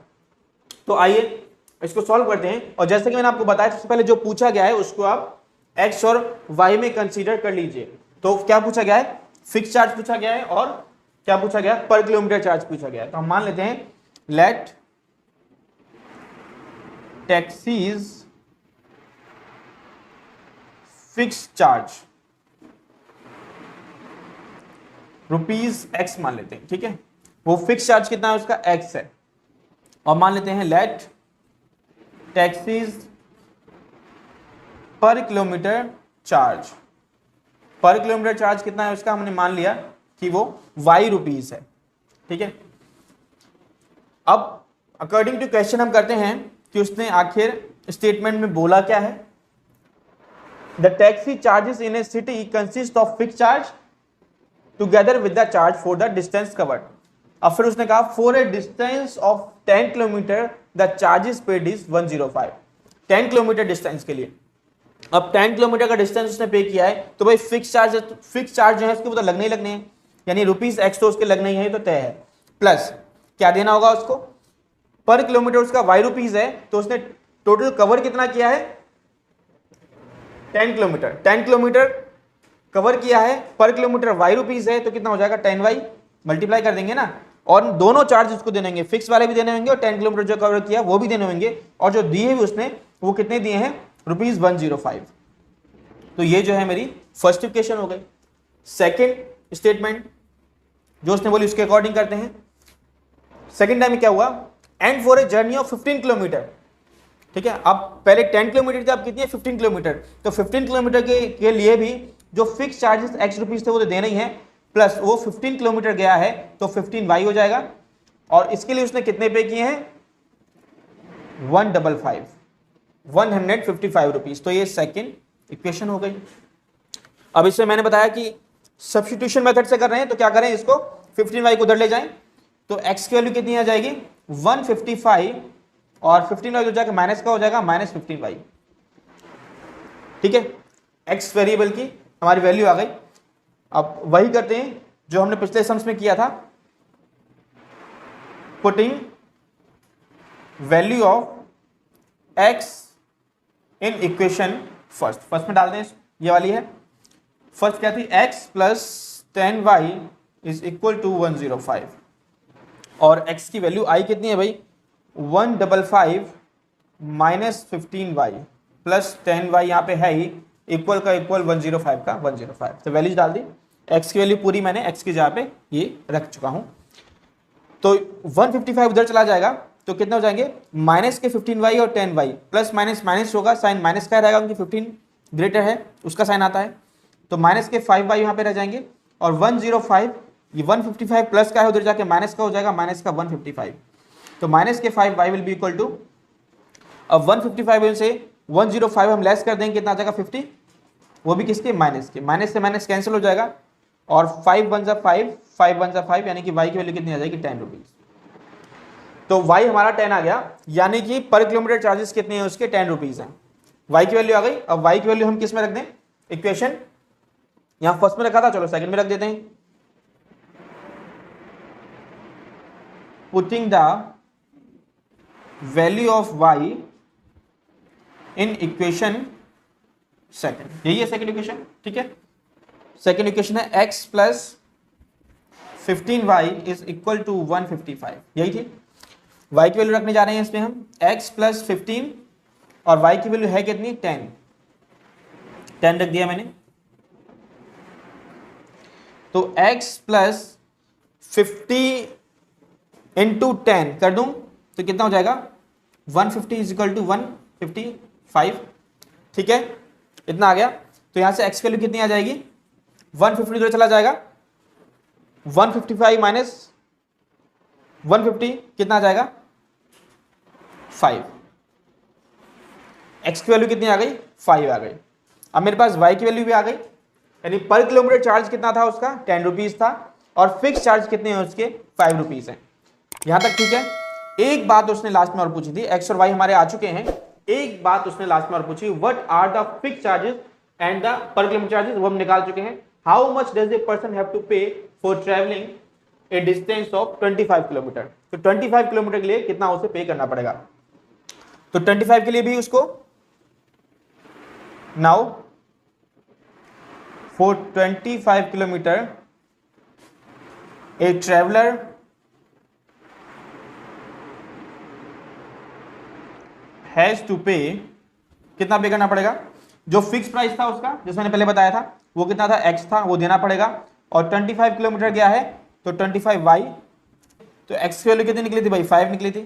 तो आइए इसको सॉल्व करते हैं, और जैसे कि मैंने आपको बताया सबसे पहले जो पूछा गया है उसको आप x और y में कंसीडर कर लीजिए। तो क्या पूछा गया है, फिक्स चार्ज पूछा गया है, और क्या पूछा गया, पर किलोमीटर चार्ज पूछा गया है। तो हम मान लेते हैं let taxis fix charge rupees x मान लेते हैं। ठीक है, वो फिक्स चार्ज कितना है उसका x है, और मान लेते हैं लेट टैक्सीज पर kilometre charge, per kilometre charge कितना है उसका हमने मान लिया कि वो y रुपीज है। ठीक है, अब अकॉर्डिंग टू क्वेश्चन हम करते हैं कि उसने आखिर स्टेटमेंट में बोला क्या है। The taxi charges in A city consist of fix charge together with the charge for the distance covered. अब फिर उसने कहा for a distance of 10 kilometre the charges paid is 105। 10 kilometre distance के लिए, अब 10 किलोमीटर का डिस्टेंस उसने पे किया है तो भाई फिक्स चार्ज जो है उसके तो लगने ही लगने हैं, यानी रुपीज x तो उसके लगने ही है, तो तय है। प्लस क्या देना होगा उसको, पर किलोमीटर उसका y रुपीज है, तो उसने टोटल कवर कितना किया है 10 किलोमीटर। 10 किलोमीटर कवर किया है, पर किलोमीटर वाई रुपीज है, तो कितना हो जाएगा 10y, मल्टीप्लाई कर देंगे ना, और दोनों चार्ज उसको देने होंगे, फिक्स वाले भी देने होंगे और 10 किलोमीटर जो कवर किया वो भी देने होंगे, और जो दिए हुए उसने वो कितने दिए हैं, ₹105। तो ये जो है मेरी फर्स्ट इक्वेशन हो गई। सेकेंड स्टेटमेंट जो उसने बोली उसके अकॉर्डिंग करते हैं। सेकेंड टाइम में क्या हुआ, and for a journey of 15 kilometre, ठीक है, अब पहले 10 किलोमीटर थे, अब कितनी है 15 किलोमीटर, तो 15 किलोमीटर के लिए भी जो फिक्स चार्जेस x रुपीज थे वो तो देना ही है, प्लस वो 15 किलोमीटर गया है तो 15y हो जाएगा, और इसके लिए उसने कितने पे किए हैं 155 रुपीज। तो ये सेकेंड इक्वेशन हो गई। अब इसमें मैंने बताया कि सब्स्टिट्यूशन मेथड से कर रहे हैं, तो क्या करें, इसको 15y को उधर ले जाएं, तो x की वैल्यू कितनी आ जाएगी 155, और 15y हो जाएगा माइनस का हो जाएगा -15y, ठीक है, x वेरिएबल की हमारी वैल्यू आ गई। अब वही करते हैं जो हमने पिछले सम्स में किया था, putting value of x in equation first में डाल दें, ये वाली है फर्स्ट, क्या थी x प्लस 10y इज इक्वल टू 105, और x की वैल्यू आई कितनी है भाई 155 माइनस 15y प्लस 10y यहाँ पे है ही, इक्वल का इक्वल 105 का 105, तो वैल्यूज डाल दी, x की वैल्यू पूरी मैंने x की जगह पे ये रख चुका हूं, तो 155 उधर चला जाएगा तो कितना हो जाएंगे माइनस के 15y और 10y, प्लस माइनस माइनस होगा, साइन माइनस का रहेगा क्योंकि 15 ग्रेटर है उसका साइन आता है, तो माइनस के 5y यहाँ पे रह जाएंगे, और 105 ये 155 प्लस का है उधर जाके माइनस का हो जाएगा, माइनस का 155, तो माइनस के 5y will be equal to, अब 155 से 105 हम लेस कर देंगे, कितना आ जाएगा 50, वो भी किसके माइनस के, माइनस से माइनस कैंसिल हो जाएगा, और 5 1 जा 5 5 1 जा 5, यानी कि y की वैल्यू कितनी आ जाएगी 10 रुपीज, तो y हमारा 10 आ गया, यानी कि पर किलोमीटर चार्जेस कितने हैं उसके 10 रुपीज हैं, y की वैल्यू आ गई। अब y की वैल्यू हम किस में रख दें, इक्वेशन यहां फर्स्ट में रखा था, चलो सेकंड में रख देते हैं, putting the value of y in equation second, यही है सेकंड इक्वेशन, ठीक है, सेकंड इक्वेशन है x plus 15y is equal to 155, यही थी, y की वैल्यू रखने जा रहे हैं इसमें हम x प्लस 15, और y की वैल्यू है कितनी 10 रख दिया मैंने, तो x प्लस 50 इंटू 10 कर दूं तो कितना हो जाएगा 150 इज इक्वल टू 155, ठीक है, इतना आ गया, तो यहां से x की वैल्यू कितनी आ जाएगी 150 इधर चला जाएगा, 155 माइनस 150 कितना आ जाएगा 5, x की वैल्यू कितनी आ गई 5 आ गई। अब मेरे पास y की वैल्यू भी आ गई, यानी पर किलोमीटर चार्ज कितना था उसका 10 रुपीज था, और फिक्स चार्ज कितने हैं उसके 5 रुपीज हैं, यहां तक ठीक है। एक बात उसने लास्ट में और पूछी थी, x और y हमारे आ चुके हैं, एक बात उसने लास्ट में और पूछी, what are the fix charges and the per kilometre charges, वो हम निकाल चुके हैं। How much does a person have to pay for travelling a distance of 25 kilometre, तो 25 किलोमीटर के लिए कितना उसे पे करना पड़ेगा, तो 25 के लिए भी उसको now for 25 kilometre a traveller has to pay, कितना पे करना पड़ेगा, जो फिक्स प्राइस था उसका जैसे मैंने पहले बताया था वो कितना था x था, वो देना पड़ेगा, और 25 किलोमीटर गया है तो 25y, तो x की वैल्यू कितनी निकली थी भाई 5 निकली थी,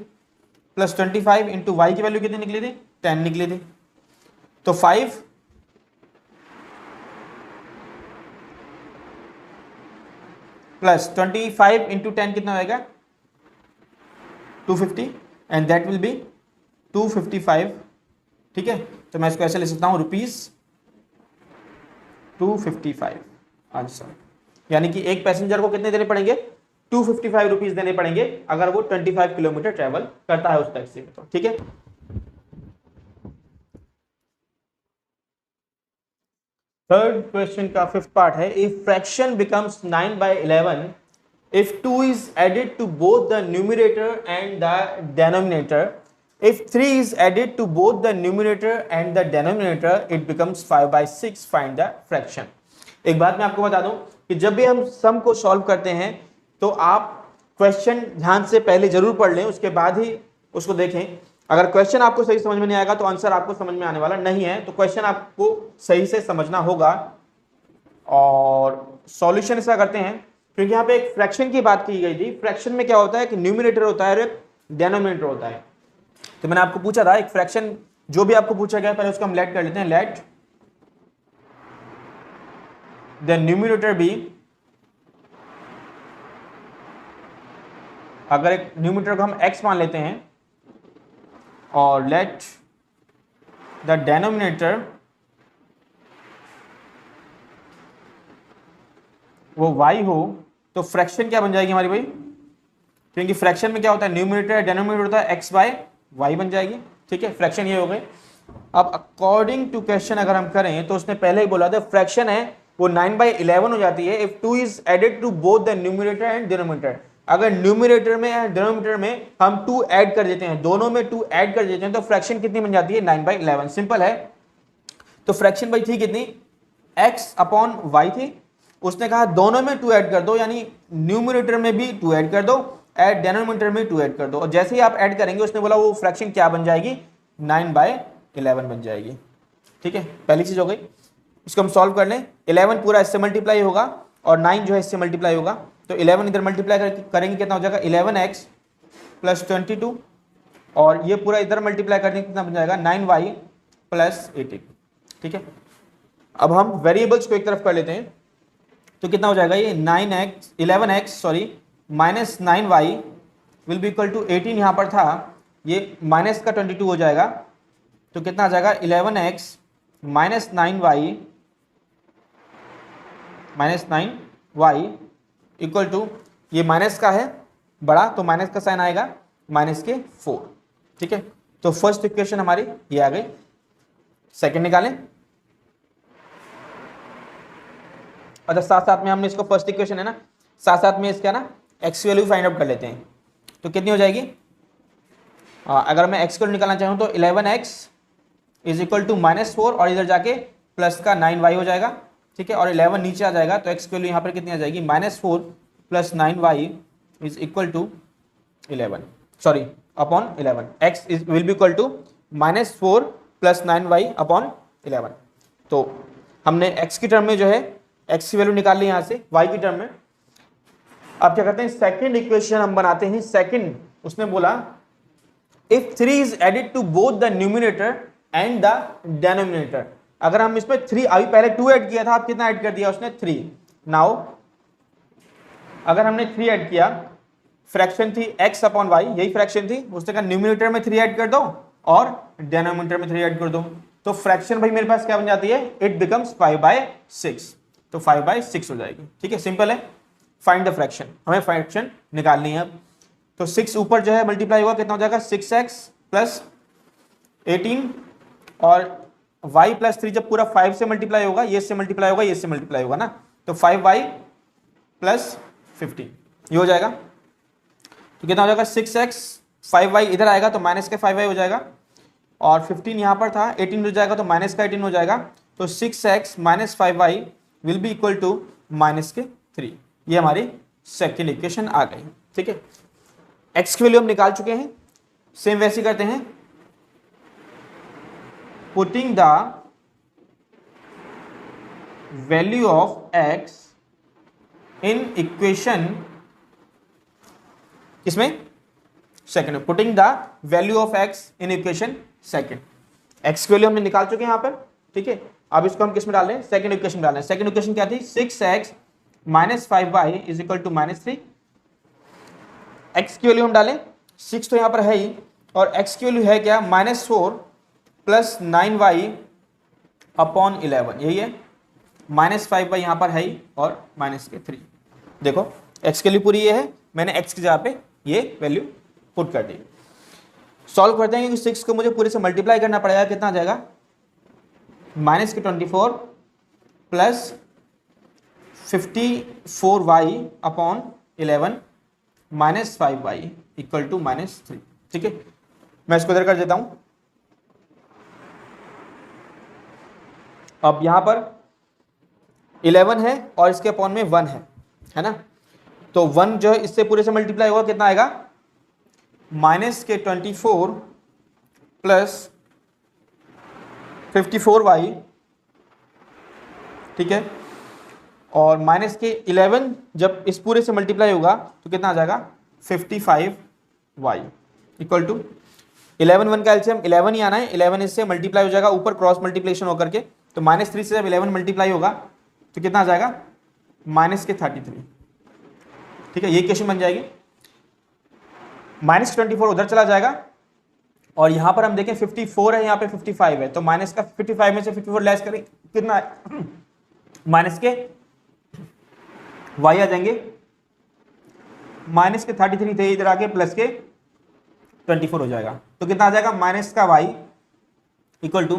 प्लस 25 इंटू y की वैल्यू कितनी निकली थी 10 निकली थी, तो 5 प्लस 25 इंटू 10 कितना होगा 250, एंड दैट विल बी 255, ठीक है, तो मैं इसको ऐसे ले सकता हूं ₹255 आंसर, यानी कि एक पैसेंजर को कितने देने पड़ेंगे 255 रुपीज देने पड़ेंगे अगर वो 25 किलोमीटर ट्रेवल करता है उस टैक्सी में, तो ठीक है। थर्ड क्वेश्चन का फिफ्थ पार्ट है, if fraction becomes 9/11 if 2 is added to both the numerator and the denominator, if 3 is added to both the numerator and the denominator, it becomes 5/6, find the fraction। एक बात मैं आपको बता दूं कि जब भी हम सम को सॉल्व करते हैं तो आप क्वेश्चन ध्यान से पहले जरूर पढ़ लें, उसके बाद ही उसको देखें। अगर क्वेश्चन आपको सही समझ में नहीं आएगा तो आंसर आपको समझ में आने वाला नहीं है, तो क्वेश्चन आपको सही से समझना होगा। और सॉल्यूशन ऐसा करते हैं क्योंकि यहाँ पे एक फ्रैक्शन की बात की गई थी। फ्रैक्शन में क्या होता है कि न्यूमरेटर होता है और एक डिनोमिनेटर होता है। तो मैंने आपको पूछा था एक फ्रैक्शन जो भी आपको पूछा गया पहले उसको हम लेट कर लेते हैं, लेट द न्यूमरेटर बी, अगर एक न्यूमरेटर को हम x मान लेते हैं और लेट द डिनोमिनेटर वो y हो, तो फ्रैक्शन क्या बन जाएगी हमारी भाई, क्योंकि फ्रैक्शन में क्या होता है न्यूमरेटर डिनोमिनेटर होता है x बाय y बन जाएगी। ठीक है, फ्रैक्शन ये हो गई। अब अकॉर्डिंग टू क्वेश्चन अगर हम करें तो उसने पहले ही बोला था फ्रैक्शन है वो 9/11 हो जाती है if 2 is added to both the numerator and denominator. अगर न्यूमरेटर में या डिनोमिनेटर में हम 2 ऐड कर देते हैं, दोनों में 2 ऐड कर देते हैं, तो फ्रैक्शन कितनी बन जाती है 9/11। सिंपल है। तो फ्रैक्शन भाई थी कितनी, x अपॉन y थी। उसने कहा दोनों में 2 ऐड कर दो, यानी न्यूमरेटर में भी 2 ऐड कर दो, डिनोमिनेटर में 2 ऐड कर दो, और जैसे ही आप ऐड करेंगे उसने बोला वो फ्रैक्शन क्या बन जाएगी 9/11 बन जाएगी। ठीक है, पहली चीज हो गई। इसको हम सॉल्व कर लें। 11 पूरा इससे मल्टीप्लाई होगा और 9 जो है इससे मल्टीप्लाई होगा, तो 11 इधर मल्टीप्लाई करेंगे कितना हो जाएगा 11x प्लस 22, और ये पूरा इधर मल्टीप्लाई करने कितना बन जाएगा 9y प्लस 18। ठीक है, अब हम वेरिएबल्स को एक तरफ कर लेते हैं, तो कितना हो जाएगा ये 11x minus 9y will be equal to 18, यहाँ पर था ये माइनस का 22 हो जाएगा, तो कितना आ जाएगा 11x minus 9y equal to, ये माइनस का है बड़ा तो माइनस का साइन आएगा माइनस के 4। ठीक है, तो फर्स्ट इक्वेशन हमारी ये आ गई। सेकंड निकालें, अच्छा साथ साथ में हमने इसको फर्स्ट इक्वेशन है ना, साथ साथ में इसका ना x वैल्यू फाइंड आउट कर लेते हैं। तो कितनी हो जाएगी, अगर मैं x को निकालना चाहूँ तो 11x इज इक्वल टू -4 और इधर जाके प्लस का 9y हो जाएगा। ठीक है, और 11 नीचे आ जाएगा तो x की वैल्यू यहाँ पर कितनी आ जाएगी -4 plus 9y is equal to 11, sorry upon 11, x is will be equal to -4 plus 9y upon 11। तो हमने x की टर्म में जो है x की वैल्यू निकाल ली यहाँ से y की टर्म में। अब क्या करते हैं, सेकंड इक्वेशन हम बनाते हैं। सेकंड उसने बोला if 3 is added to both the numerator and the denominator. अगर हम इसमें 3, अभी पहले 2 ऐड किया था, अब कितना ऐड कर दिया उसने 3। नाउ अगर हमने 3 ऐड किया, फ्रैक्शन थी x अपॉन y, यही फ्रैक्शन थी, उसने कहा न्यूमरेटर में 3 ऐड कर दो और डिनोमिनेटर में 3 ऐड कर दो, तो फ्रैक्शन भाई मेरे पास क्या बन जाती है, इट बिकम्स 5/6, तो 5/6 हो जाएगी। ठीक है, सिंपल है। फाइंड द फ्रैक्शन, हमें फ्रैक्शन निकालनी है अब। तो 6 ऊपर जो है मल्टीप्लाई होगा, कितना हो जाएगा 6x प्लस 18, और y प्लस 3 जब पूरा 5 से मल्टीप्लाई होगा, ये से मल्टीप्लाई होगा, ये से मल्टीप्लाई होगा ना, तो 5y प्लस 15 ये हो जाएगा। तो कितना हो जाएगा 6x, 5y इधर आएगा तो माइनस के 5y हो जाएगा, और 15 यहाँ पर था 18 हो जाएगा तो माइनस का 18 हो जाएगा, तो 6x minus 5y will be equal to minus के 3। ये हमारी सेकेंड इक्वेशन आ गई। ठीक है, x की वैल्यू हम निकाल चुके हैं। सेम वैसे करते हैं, putting the value of x in equation, इसमें second, putting the value of x in equation second. x की वैल्यू हमने निकाल चुके हैं यहाँ पर। ठीक है, अब इसको हम किस में डाल रहे हैं, सेकंड इक्वेशन में डाल रहे हैं। सेकंड इक्वेशन क्या थी, 6x minus 5y is equal to -3। x की वैल्यू हम डालें, 6 तो यहाँ पर है ही, और x की वैल्यू है क्या -4 प्लस 9y अपॉन 11, यही है, -5y यहाँ पर है ही, और माइनस के 3। देखो x की वैल्यू पूरी ये है, मैंने x की जगह पे ये वैल्यू पुट कर दी। सॉल्व करते हैं, क्योंकि 6 को मुझे पूरे से मल्टीप्लाई करना पड़ेगा, कितना आ जाएगा माइनस के 24 plus 54y upon 11 minus 5y equal to -3। ठीक है, मैं इसको इधर कर देता हूं। अब यहां पर 11 है और इसके अपॉन में 1 है ना। तो 1 जो है इससे पूरे से मल्टीप्लाई होगा, कितना आएगा, माइनस के 24 प्लस 54y, ठीक है, और माइनस के 11 जब इस पूरे से मल्टीप्लाई होगा तो कितना आ जाएगा 55y इक्वल टू 11 1 का एलसीएम 11 ही आना है, 11 इससे मल्टीप्लाई हो जाएगा ऊपर क्रॉस मल्टीप्लिकेशन होकर के, तो -3 से जब 11 मल्टीप्लाई होगा तो कितना आ जाएगा -33, ठीक है, ये इक्वेशन बन जाएगी। -24 उधर चला जाएगा और यहां पर हम देखें 54 है, यहाँ पे 55 है, तो माइनस का 55 में से 54 लेस करें कितना है, माइनस के y आ जाएंगे, माइनस के 33 थे इधर आके प्लस के 24 हो जाएगा, तो कितना आ जाएगा माइनस का y इक्वल टू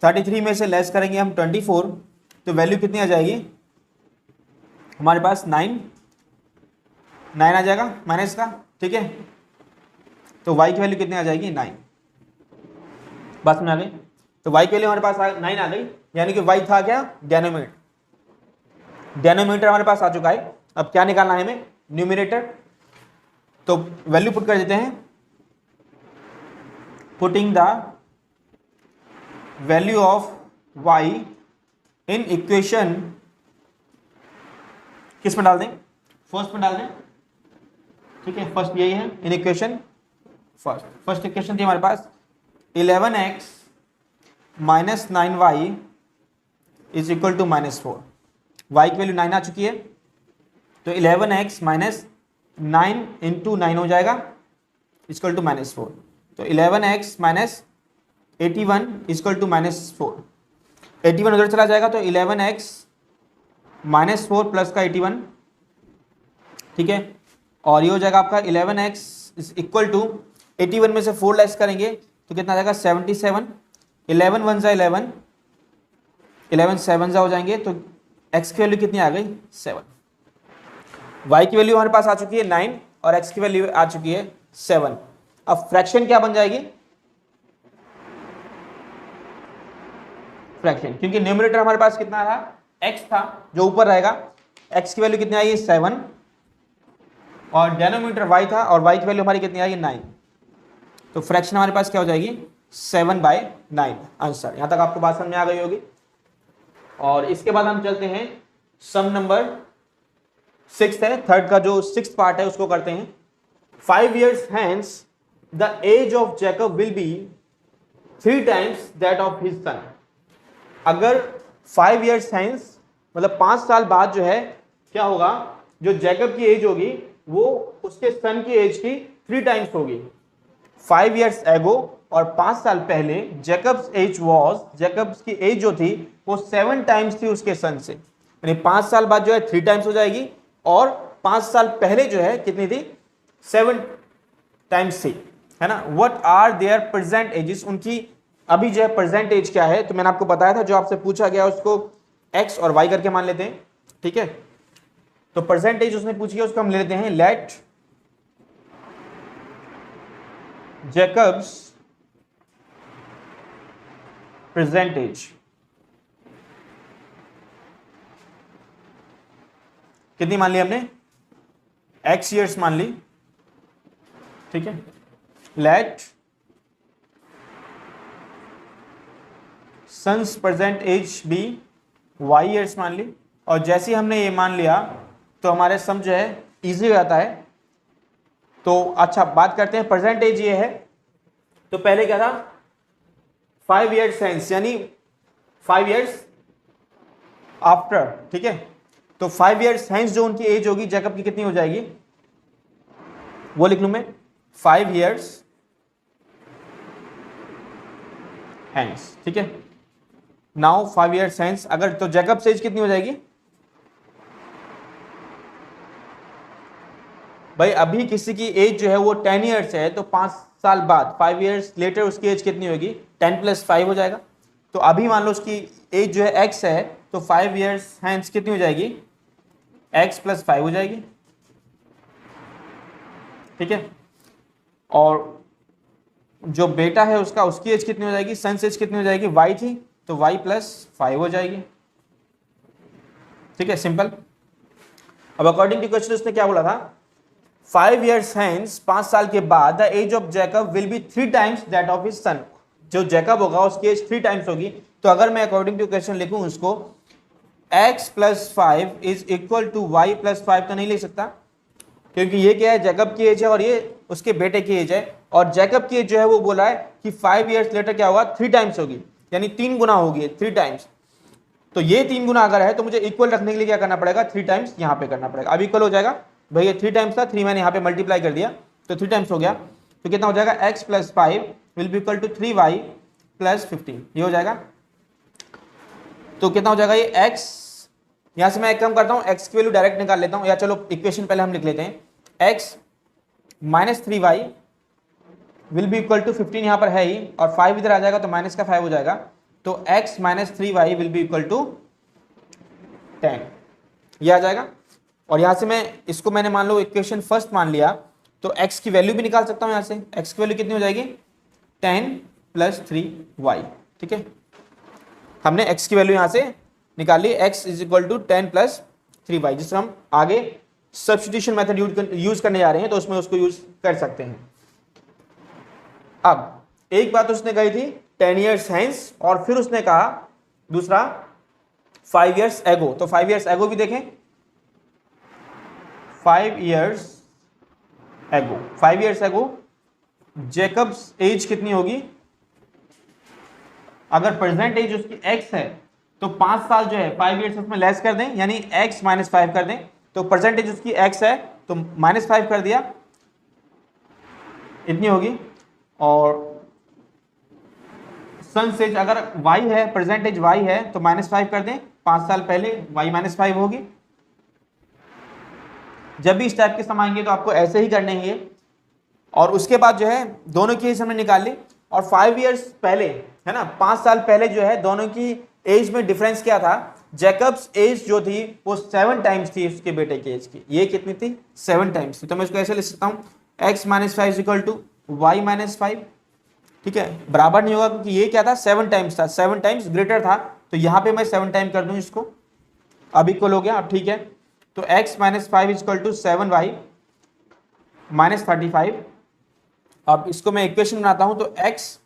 33 में से लेस करेंगे हम 24, तो वैल्यू कितनी आ जाएगी हमारे पास 9 आ जाएगा माइनस का, ठीक है, तो y की वैल्यू कितनी आ जाएगी 9, बात में आ गई। तो y की वैल्यू हमारे पास 9 आ गई, यानी कि y था क्या डेनोमिनेटर हमारे पास आ चुका है। अब क्या निकालना है हमें, न्यूमरेटर, तो वैल्यू पुट कर देते हैं, putting the value of y in equation, किस में डाल दें, फर्स्ट में डाल दें, ठीक है, फर्स्ट यही है, इन इक्वेशन फर्स्ट इक्वेशन थी हमारे पास 11x minus 9y is equal to -4, y की वैल्यू 9 आ चुकी है, तो 11x माइनस 9 इंटू 9 हो जाएगा इक्वल टू -4, तो 11x माइनस 81 इक्वल टू -4, 81 उधर चला जाएगा, तो 11x माइनस 4 प्लस का 81, ठीक है, और ये हो जाएगा आपका 11x इक्वल टू 81 में से 4 लेस करेंगे तो कितना आ जाएगा 77, 11 1 जा 11, 11 7 जा हो जाएंगे, तो x की वैल्यू कितनी आ गई 7, y की वैल्यू हमारे पास आ चुकी है 9 और x की वैल्यू आ चुकी है 7। अब फ्रैक्शन क्या बन जाएगी, फ्रैक्शन, क्योंकि न्यूमरेटर हमारे पास कितना था x था जो ऊपर रहेगा, x की वैल्यू कितनी आई 7 और डिनोमिनेटर y था और y की वैल्यू हमारी कितनी आई 9, तो फ्रैक्शन हमारे पास क्या हो जाएगी 7/9 आंसर। यहां तक आपको बात समझ में आ गई होगी। और इसके बाद हम चलते हैं सम नंबर 6 है, थर्ड का जो 6th पार्ट है उसको करते हैं। 5 years hence the age of Jacob will be 3 times that of his son। अगर 5 years hence मतलब 5 साल बाद जो है क्या होगा, जो जैकब की एज होगी वो उसके सन की एज की 3 टाइम्स होगी। 5 years ago और 5 साल पहले जैकब्स एज वॉज, जैकब्स की एज जो थी वो 7 टाइम्स थी उसके सन से, यानी 5 साल बाद जो है 3 टाइम्स हो जाएगी और 5 साल पहले जो है कितनी थी 7 टाइम्स थी, है ना। What are their present ages, उनकी अभी जो है प्रेजेंट एज क्या है, तो मैंने आपको बताया था जो आपसे पूछा गया उसको x और y करके मान लेते हैं, ठीक है। तो प्रेजेंट एज उसने पूछी है उसको हम ले लेते हैं, लेट जैकब्स प्रेजेंट एज, कितनी मान ली हमने x ईयर्स मान ली, ठीक है। Let son's present age be y years मान ली, और जैसे ही हमने ये मान लिया तो हमारे सम जो है इजी हो जाता है। तो अच्छा बात करते हैं प्रेजेंट एज ये है, तो पहले क्या था 5 years hence यानी 5 years आफ्टर, ठीक है। तो 5 years hence जो उनकी एज होगी जैकब की कितनी हो जाएगी वो लिख लूं मैं, 5 years hence, ठीक है। नाउ 5 years hence अगर तो जैकब एज कितनी हो जाएगी भाई, अभी किसी की एज जो है वो 10 ईयर्स है, तो 5 साल बाद 5 years लेटर उसकी एज कितनी होगी 10 + 5 हो जाएगा। तो अभी मान लो उसकी एज जो है x है, तो 5 years hence कितनी हो जाएगी x + 5 हो जाएगी, ठीक है। और जो बेटा है उसका उसकी एज कितनी हो जाएगी, सन एज कितनी हो जाएगी y थी, तो y + 5 हो जाएगी, ठीक है, सिंपल। अब अकॉर्डिंग टू क्वेश्चन उसने क्या बोला था, 5 years hence, 5 साल के बाद, the age of Jacob will be 3 times that of his son, जो जैकब होगा उसकी एज 3 times होगी। तो अगर मैं अकॉर्डिंग टू क्वेश्चन लिखूं उसको x + 5 is equal to y + 5 तो नहीं लिख सकता, क्योंकि ये क्या है, जैकब की एज है और ये उसके बेटे की एज है, और जैकब की एज जो है वो बोला है कि 5 years लेटर क्या होगा, 3 times होगी, यानी 3 गुना होगी, 3 times। तो ये 3 गुना अगर है तो मुझे इक्वल रखने के लिए क्या करना पड़ेगा, 3 times यहाँ पे करना पड़ेगा। अब इक्वल हो जाएगा, भाई ये 3 times था, 3 मैंने यहाँ पे मल्टीप्लाई कर दिया तो 3 times हो गया। तो कितना हो जाएगा, x + 5 will be equal to 3y + 15, ये हो जाएगा। तो कितना हो जाएगा ये x, यहाँ से मैं एक काम करता हूँ, x की वैल्यू डायरेक्ट निकाल लेता हूँ, या चलो इक्वेशन पहले हम लिख लेते हैं, x - 3y will be equal to 15 यहाँ पर है ही, और 5 इधर आ जाएगा तो माइनस का 5 हो जाएगा, तो x - 3y will be equal to 10, ये आ जाएगा। और यहाँ से मैं इसको मैंने मान लो इक्वेशन फर्स्ट मान लिया, तो x की वैल्यू भी निकाल सकता हूँ यहाँ से, x की वैल्यू कितनी हो जाएगी, 10 + 3y, ठीक है। हमने x की वैल्यू यहाँ से निकाल ली, x = 10 + 3y, जिससे हम आगे सब्स्टिट्यूशन मेथड यूज करने जा रहे हैं तो उसमें उसको यूज कर सकते हैं। अब एक बात उसने कही थी 10 years hence, और फिर उसने कहा दूसरा 5 years ago, तो 5 years ago भी देखें, 5 years ago जैकब्स एज कितनी होगी, अगर प्रेजेंट एज उसकी x है तो 5 साल जो है 5 years उसमें लेस कर दें, यानी x - 5 कर दें, तो प्रेजेंट एज उसकी x है तो -5 कर दिया, इतनी होगी। और सन्स एज अगर y है, प्रेजेंट एज y है तो -5 कर दें, 5 साल पहले y - 5 होगी। जब भी इस टाइप के सम आएंगे तो आपको ऐसे ही करने हैं। और उसके बाद जो है दोनों की एज हमने निकाल ली, और 5 years पहले है ना, 5 साल पहले जो है दोनों की एज में डिफरेंस क्या था, जैकब्स एज जो थी वो 7 times थी उसके बेटे की एज की, ये कितनी थी, 7 times थी। तो मैं इसको ऐसे लिख सकता हूँ, x - 5 = y - 5, ठीक है, बराबर नहीं होगा क्योंकि ये क्या था, 7 times था, 7 times ग्रेटर था, तो यहाँ पे मैं 7 टाइम कर दूं इसको, अब इक्वल हो गया। अब ठीक है, तो x - 5 = 7y - 35। अब इसको मैं इक्वेशन बनाता हूं, तो x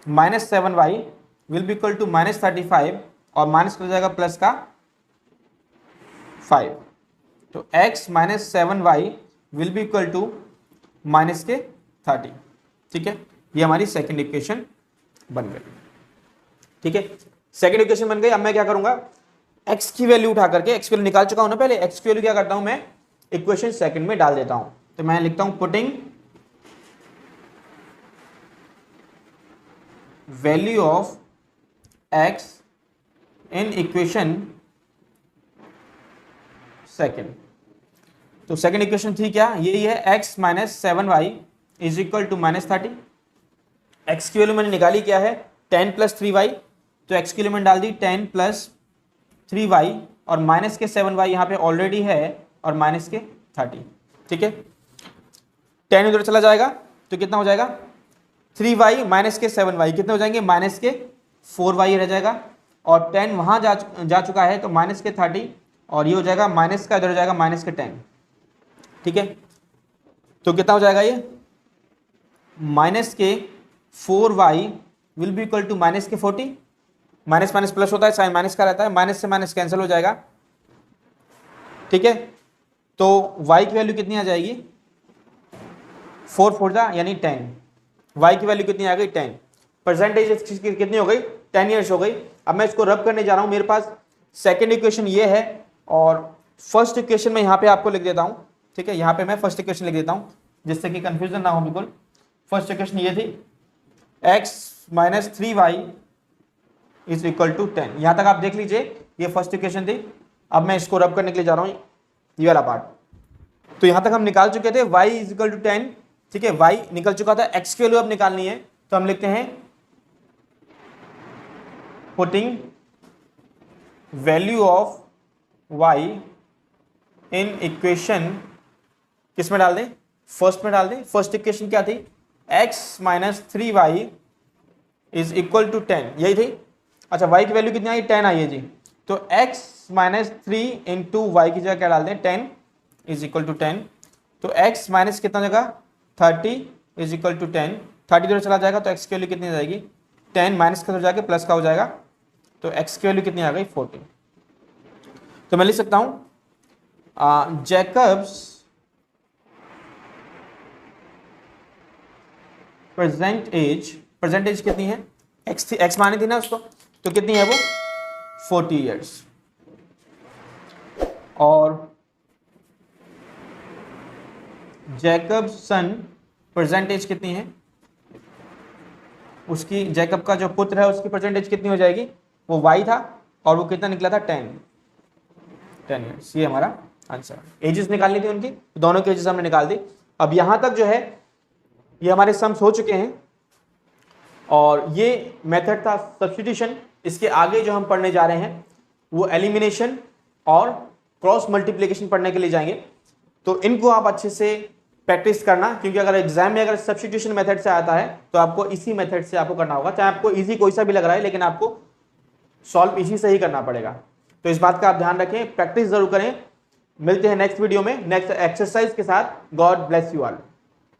- 7y will be equal to -35, और माइनस कर जाएगा प्लस का 5, तो x - 7y will be equal to -30, ठीक है। ये हमारी सेकंड इक्वेशन बन गई, ठीक है, सेकंड इक्वेशन बन गई। अब मैं क्या करूंगा, x की वैल्यू उठा करके, x की वैल्यू निकाल चुका हूं ना पहले, x की वैल्यू क्या करता हूं मैं, इक्वेशन सेकंड में डाल देता हूं। तो मैं लिखता हूं putting value of x in equation second. तो सेकंड इक्वेशन थी क्या, यही है, x - 7y is equal to -30। x की वैल्यू मैंने निकाली क्या है, 10 + 3y, तो x की वैल्यू मैंने डाल दी 10 + 3y, और माइनस के 7y यहाँ पे ऑलरेडी है, और माइनस के 30, ठीक है। 10 उधर चला जाएगा तो कितना हो जाएगा, 3y माइनस के 7y कितने हो जाएंगे, माइनस के 4y रह जाएगा, और 10 वहाँ जा चुका है तो माइनस के 30, और ये हो जाएगा माइनस का, इधर हो जाएगा माइनस के 10, ठीक है। तो कितना हो जाएगा ये, माइनस के 4y will be equal to minus के 40, माइनस माइनस प्लस होता है, साइन माइनस का रहता है, माइनस से माइनस कैंसिल हो जाएगा, ठीक है। तो y की वैल्यू कितनी आ जाएगी, 4 4 जा यानी 10, y की वैल्यू कितनी आ गई, 10, परसेंटेज कितनी हो गई, 10 years हो गई। अब मैं इसको रब करने जा रहा हूं, मेरे पास सेकेंड इक्वेशन ये है, और फर्स्ट इक्वेशन में यहाँ पे आपको लिख देता हूँ, ठीक है, यहाँ पे मैं फर्स्ट इक्वेशन लिख देता हूँ जिससे कि कंफ्यूजन ना हो बिल्कुल। फर्स्ट इक्वेशन ये थी, x - 3y is equal to 10, यहां तक आप देख लीजिए, ये फर्स्ट इक्वेशन थी। अब मैं इसको रब करने के लिए जा रहा हूं, ये वाला पार्ट। तो यहां तक हम निकाल चुके थे, y इज इक्वल टू 10, ठीक है, y निकल चुका था, x की वैल्यू अब निकालनी है, तो हम लिखते हैं putting value of y in equation, किस में डाल दें, फर्स्ट में डाल दें। फर्स्ट इक्वेशन क्या थी, x - 3y is equal to 10, यही थी। अच्छा, y की वैल्यू कितनी आई, 10 आई है जी, तो x माइनस 3 इंटू वाई की जगह क्या डाल दें 10 इज इक्वल टू 10। तो x माइनस कितना जगह 30 इज इक्वल टू 10, 30 इधर चला जाएगा तो x की वैल्यू कितनी आ जाएगी 10 माइनस का हो जाएगा प्लस का हो जाएगा, तो x की वैल्यू कितनी आ गई 40। तो मैं लिख सकता हूं जैकब्स प्रेजेंट एज कितनी है, x मानी थी ना उसको, तो कितनी है वो 40 इयर्स। और जैकब सन प्रेजेंट एज कितनी है, उसकी जैकब का जो पुत्र है उसकी प्रेजेंट एज कितनी हो जाएगी, वो y था और वो कितना निकला था 10 इयर्स। ये हमारा आंसर, एजेस निकालनी थी उनकी, दोनों की एजेस हमने निकाल दी। अब यहां तक जो है ये हमारे सम्स हो चुके हैं और ये मेथड था सब्स्टिट्यूशन। इसके आगे जो हम पढ़ने जा रहे हैं वो एलिमिनेशन और क्रॉस मल्टीप्लिकेशन पढ़ने के लिए जाएंगे। तो इनको आप अच्छे से प्रैक्टिस करना, क्योंकि अगर एग्जाम में अगर सब्स्टिट्यूशन मेथड से आता है तो आपको इसी मेथड से आपको करना होगा, चाहे आपको इजी कोई सा भी लग रहा है लेकिन आपको सॉल्व इसी से ही करना पड़ेगा। तो इस बात का आप ध्यान रखें, प्रैक्टिस जरूर करें। मिलते हैं नेक्स्ट वीडियो में नेक्स्ट एक्सरसाइज के साथ। God bless you all.